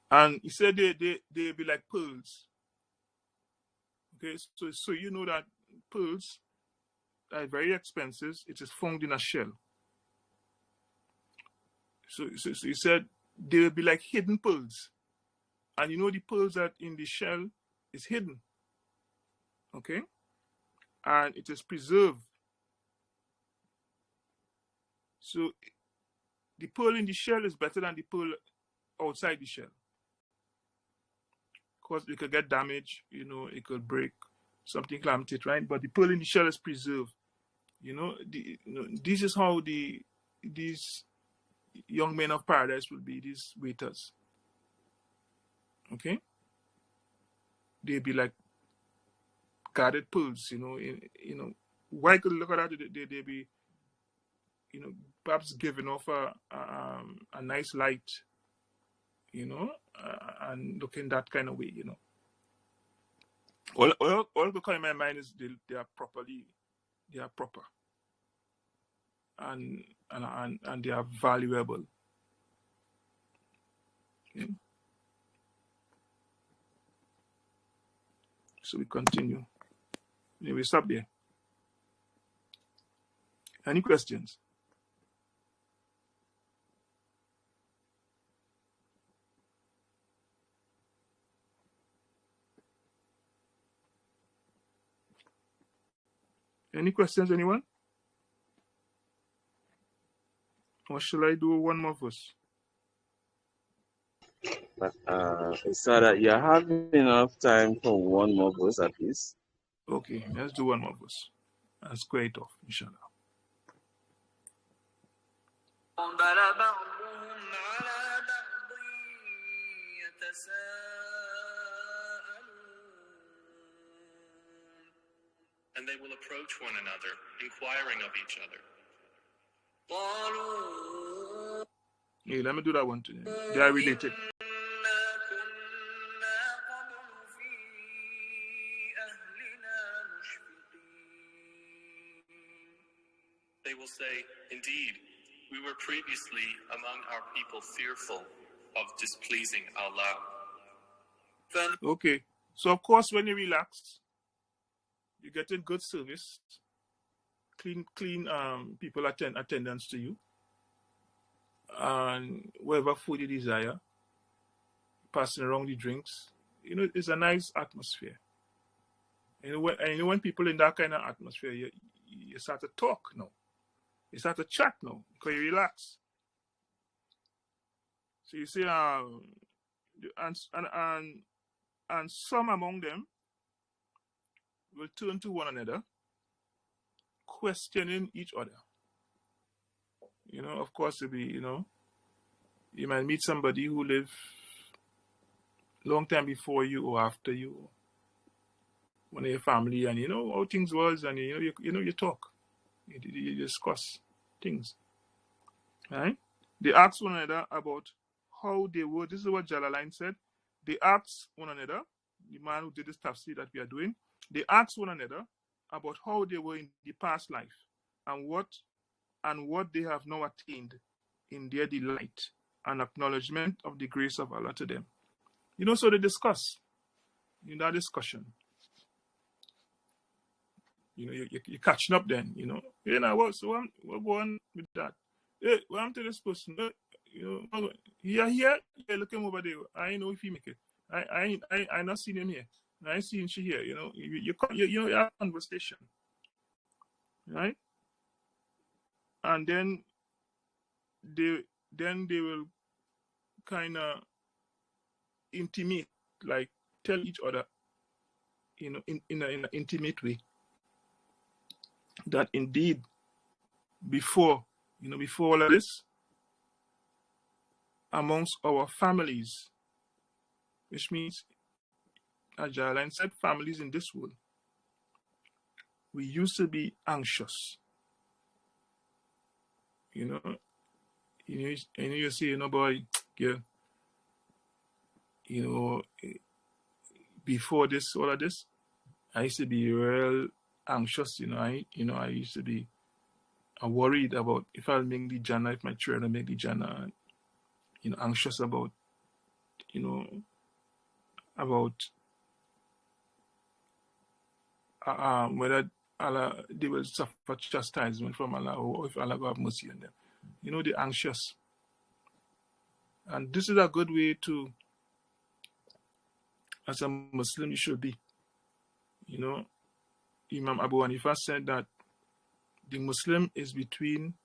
And he said they'll be like pearls. Okay, so you know that pearls are very expensive. It is found in a shell. So he said they will be like hidden pearls. And the pearls that in the shell is hidden. Okay? And it is preserved. So the pearl in the shell is better than the pearl outside the shell. Because it could get damaged, it could break, something clamp it, right? But the pearl in the shell is preserved. This is how these young men of paradise will be, these waiters. Okay? They'll be like guarded pearls, why could look at that? They'll be, perhaps giving off a nice light, and looking that kind of way, All that come in my mind is they are proper. And they are valuable. Yeah. So we continue. We stop there. Any questions? Any questions, anyone? Or shall I do one more verse? So that you're having enough time for one more verse at least. Okay, let's do one more verse. And square it off, inshallah. and they will approach one another, inquiring of each other. Yeah, let me do that one too. They are related. They will say, "Indeed, we were previously among our people fearful of displeasing Allah." Okay, so of course when you relax, you're getting good service, clean people attendance to you, and whatever food you desire, passing around the drinks. You know, it's a nice atmosphere. When people in that kind of atmosphere, you start to talk now. You start to chat now because you relax. So you see, and some among them will turn to one another, questioning each other. You know, of course, you might meet somebody who lived long time before you or after you, one of your family, and you know how things was, and you talk, you discuss things, right? They ask one another about how they were. This is what Jalalain said. They ask one another, the man who did this tafsir that we are doing. They ask one another about how they were in the past life and what they have now attained in their delight and acknowledgement of the grace of Allah to them. You know, so they discuss in that discussion. You know, you're catching up then, you know. You know, what going with that? Hey, what happened to this person? You know, here, yeah, look him over there. I know if he make it. I not seen him here. I ain't seen she here. You know, you have a conversation, right? And then they will kind of intimate, like tell each other, you know, in an intimate way, that indeed before all of this, amongst our families, which means, as Jalalain said, families in this world, we used to be anxious. You say, boy, girl, before this, all of this, I used to be real anxious. I used to be worried about if I'll make the Jannah, if my children make the Jannah, anxious about, about whether Allah, they will suffer chastisement from Allah, or if Allah will have mercy on them. They're anxious. And this is a good way to, as a Muslim, you should be. Imam Abu Hanifa said that the Muslim is between,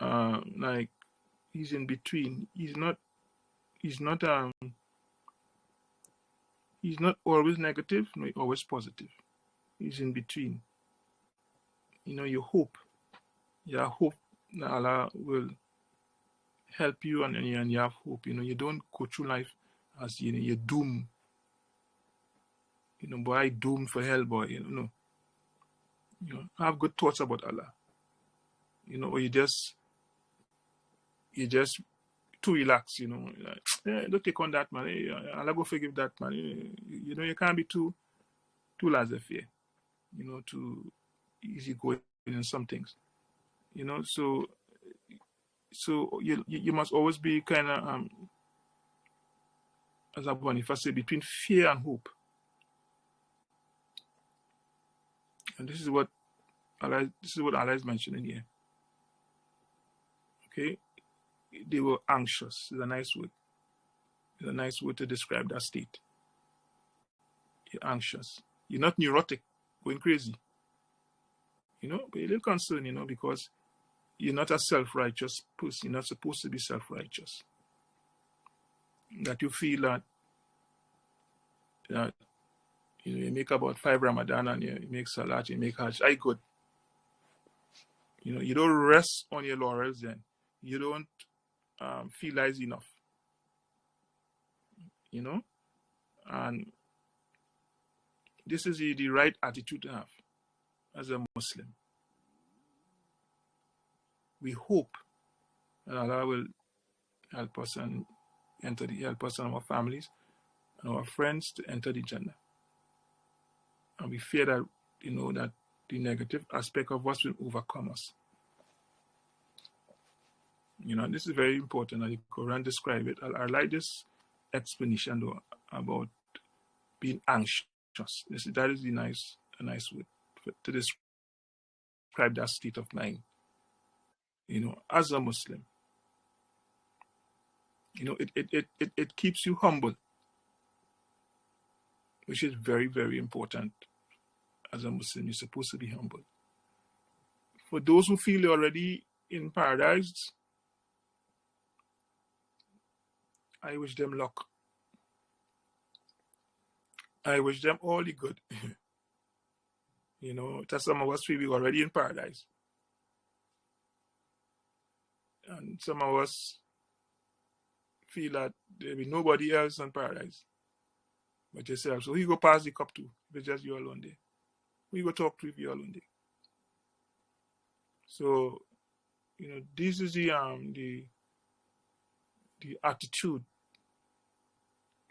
like, he's in between. He's not always negative, nor always positive. He's in between. You hope. You hope that Allah will help you, and you have hope. You don't go through life as you're doomed. Boy, doomed for hell, boy. No. Have good thoughts about Allah. Or you just too relaxed. Don't take on that, man. Allah go forgive that, man. You can't be too laissez-faire. Too easy going in some things. So you must always be kind of, as Abu Hanifa said, between fear and hope. And this is what Allah is mentioning here. Okay, they were anxious. It's a nice word. It's a nice word to describe that state. You're anxious. You're not neurotic, going crazy. But you're a little concerned, because you're not a self-righteous person. You're not supposed to be self-righteous. That you feel that you make about 5 Ramadan and you make Salat, you make Hajj. I good. You don't rest on your laurels then. You don't feel lies enough. And this is the right attitude to have as a Muslim. We hope that Allah will help us and help us and our families and our friends to enter the Jannah. And we fear that, that the negative aspect of us will overcome us. This is very important, and the Quran describes it. I like this explanation though about being anxious. That is a nice word to describe that state of mind. As a Muslim, it keeps you humble, which is very, very important. As a Muslim, you're supposed to be humble. For those who feel they're already in paradise, I wish them luck. I wish them all the good. To some of us feel we're already in paradise. And some of us feel that there'll be nobody else in paradise but yourself. So who you go pass the cup to if it's just you alone there? Who you go talk to if you're alone there? So, this is the attitude,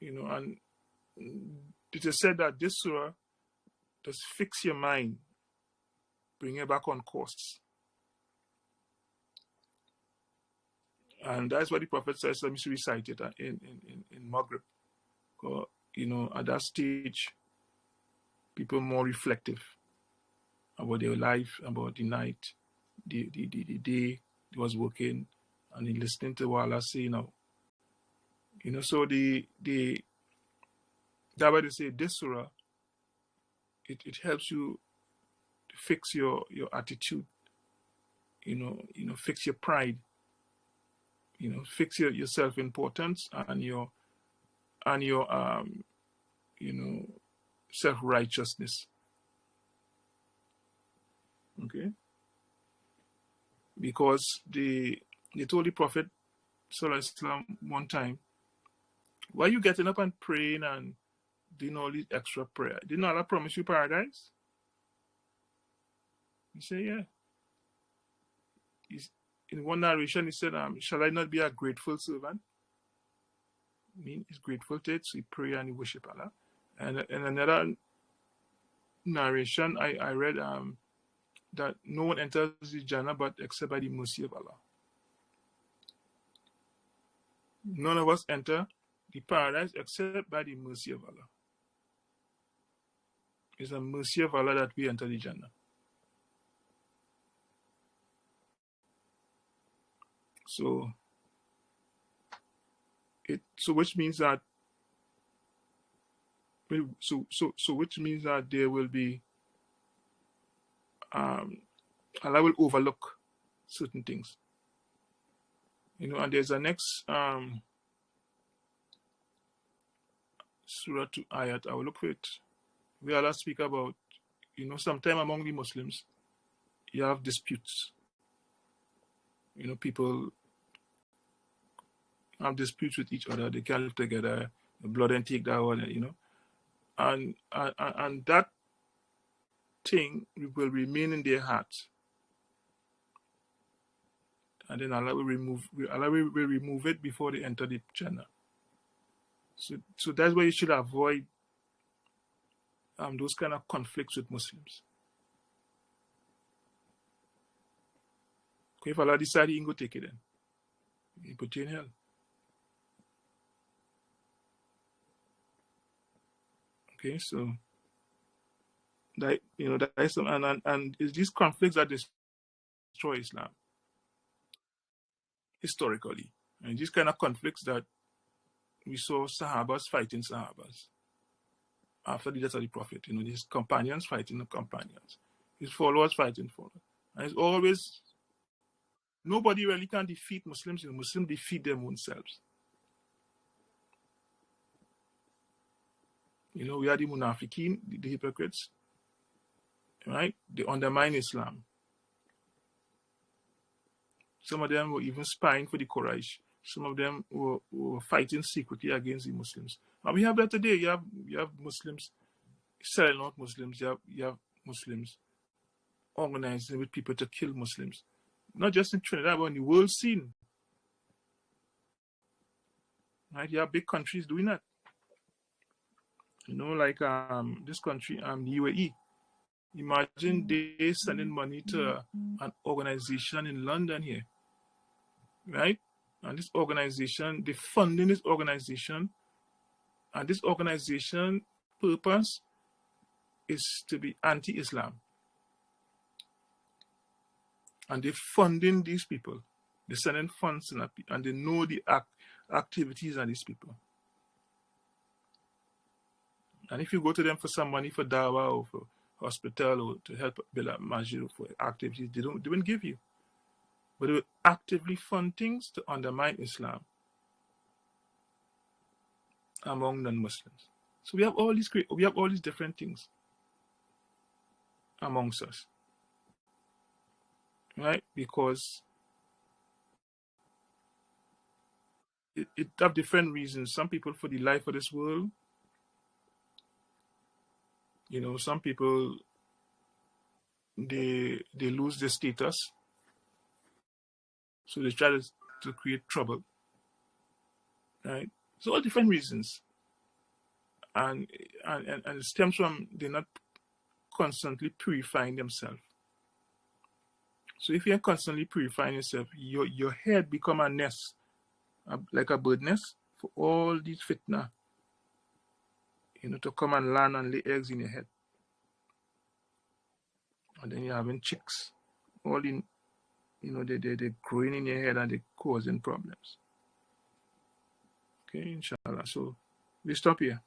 and it is said that this surah does fix your mind, bring it back on course. And that's what the Prophet says. Let me recite it in Maghrib. At that stage, people are more reflective about their life, about the night, the day they was working, and they listening to what Allah say now. So that way they say this surah, it helps you to fix your attitude, fix your pride, fix your self-importance and your self-righteousness. Okay? Because they told the Prophet Sallallahu Alaihi Wasallam one time, why are you getting up and praying and doing all these extra prayer? Didn't Allah promise you paradise? He said, yeah. In one narration, he said, shall I not be a grateful servant? I mean, he's grateful to it, so he pray and he worship Allah. And in another narration, I read that no one enters the Jannah but except by the mercy of Allah. None of us enter the paradise except by the mercy of Allah. It's a mercy of Allah that we enter the Jannah. So which means that which means that there will be Allah will overlook certain things. And there's a next surah to ayat, I will look for it, where Allah speak about, sometime among the Muslims, you have disputes. People have disputes with each other, they can't live together, the blood and take that one, and that thing will remain in their hearts. And then Allah will remove it before they enter the Jannah. So that's why you should avoid those kind of conflicts with Muslims. Okay, if Allah decide he can go take it then, he put you in hell. Okay, so that is and it's these conflicts that destroy Islam historically, and these kind of conflicts that we saw Sahabas fighting Sahabas after the death of the Prophet. These companions fighting the companions, his followers fighting followers, and it's always nobody really can defeat Muslims. Muslims defeat their own selves. We are the munafiqeen, the hypocrites, right? They undermine Islam. Some of them were even spying for the Quraysh. Some of them were fighting secretly against the Muslims. And we have that today. You have Muslims, selling out Muslims. You have Muslims organizing with people to kill Muslims, not just in Trinidad, but on the world scene. Right? You have big countries doing that. Like this country, the UAE. Imagine they sending money to an organization in London here, right? And this organization, they funding this organization, and this organization purpose is to be anti-Islam. And they're funding these people. They're sending funds and they know the activities of these people. And if you go to them for some money for dawah or for hospital or to help build a masjid for activities, they won't give you. But they will actively fund things to undermine Islam among non-Muslims. So we have all these different things amongst us. Right? Because it have different reasons. Some people for the life of this world. Some people they lose their status, so they try to create trouble. Right? So all different reasons, and it stems from they're not constantly purifying themselves. So if you're constantly purifying yourself, your head become a nest, like a bird nest for all these fitna, to come and land and lay eggs in your head. And then you're having chicks, all in, they're growing in your head and they're causing problems. Okay, inshallah. So we stop here.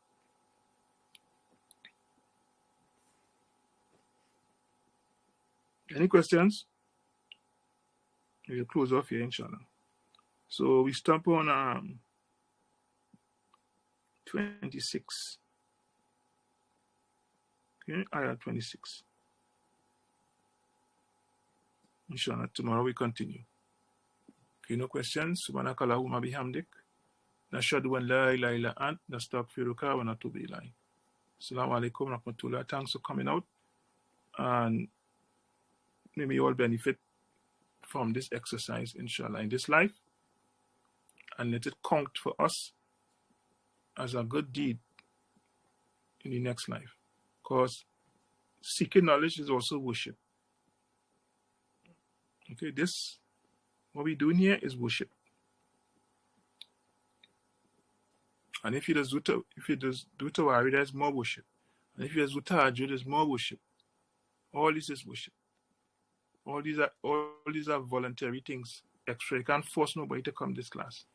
Any questions? We'll close off here, inshallah. So we stop on 26. Okay, ayah 26. Inshallah, tomorrow we continue. Okay, no questions? Subhanaka Allahumma bihamdik. Nashhadu an la ilaha illa ant. Nastaghfiruka wa natubu ilayk. Assalamu alaikum wa rahmatullah. Thanks for coming out. And may we all benefit from this exercise, inshallah, in this life. And let it count for us as a good deed in the next life. Because seeking knowledge is also worship. Okay, what we're doing here is worship. And if you just do tawari, there's more worship. And if you just do tahajjud, there's more worship. All this is worship. All these are voluntary things. Extra. You can't force nobody to come to this class.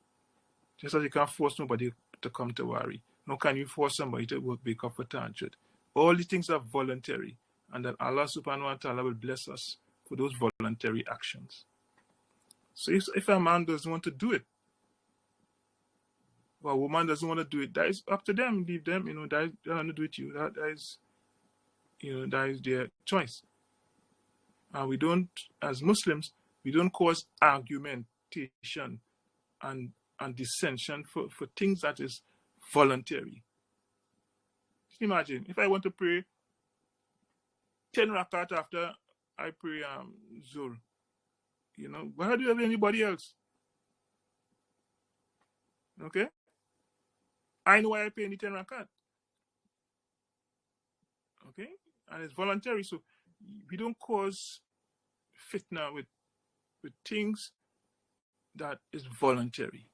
Just as you can't force nobody to come to Wari. Nor can you force somebody to wake up for tahajjud. All these things are voluntary. And then Allah subhanahu wa ta'ala will bless us for those voluntary actions. So if a man doesn't want to do it, or a woman doesn't want to do it, that is up to them. Leave them, that is, they don't want to do it to you. That is their choice. And we don't, as Muslims, we don't cause argumentation and dissension for things that is voluntary. Just imagine, if I want to pray 10 rakat after I pray Zuhr, why do you have anybody else? Okay? I know why I pay any 10 rakat. Okay? And it's voluntary, so we don't cause fitna with things that is voluntary.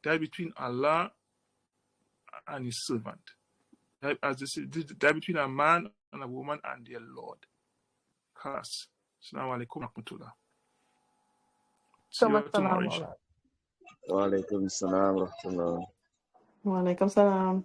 That between Allah and His servant. That between a man and a woman and their Lord. Khalas. Assalamu alaikum wa rahmatullah. See you tomorrow, inshallah. Wa alaikum salam wa rahmatullah. Wa alaikum salam.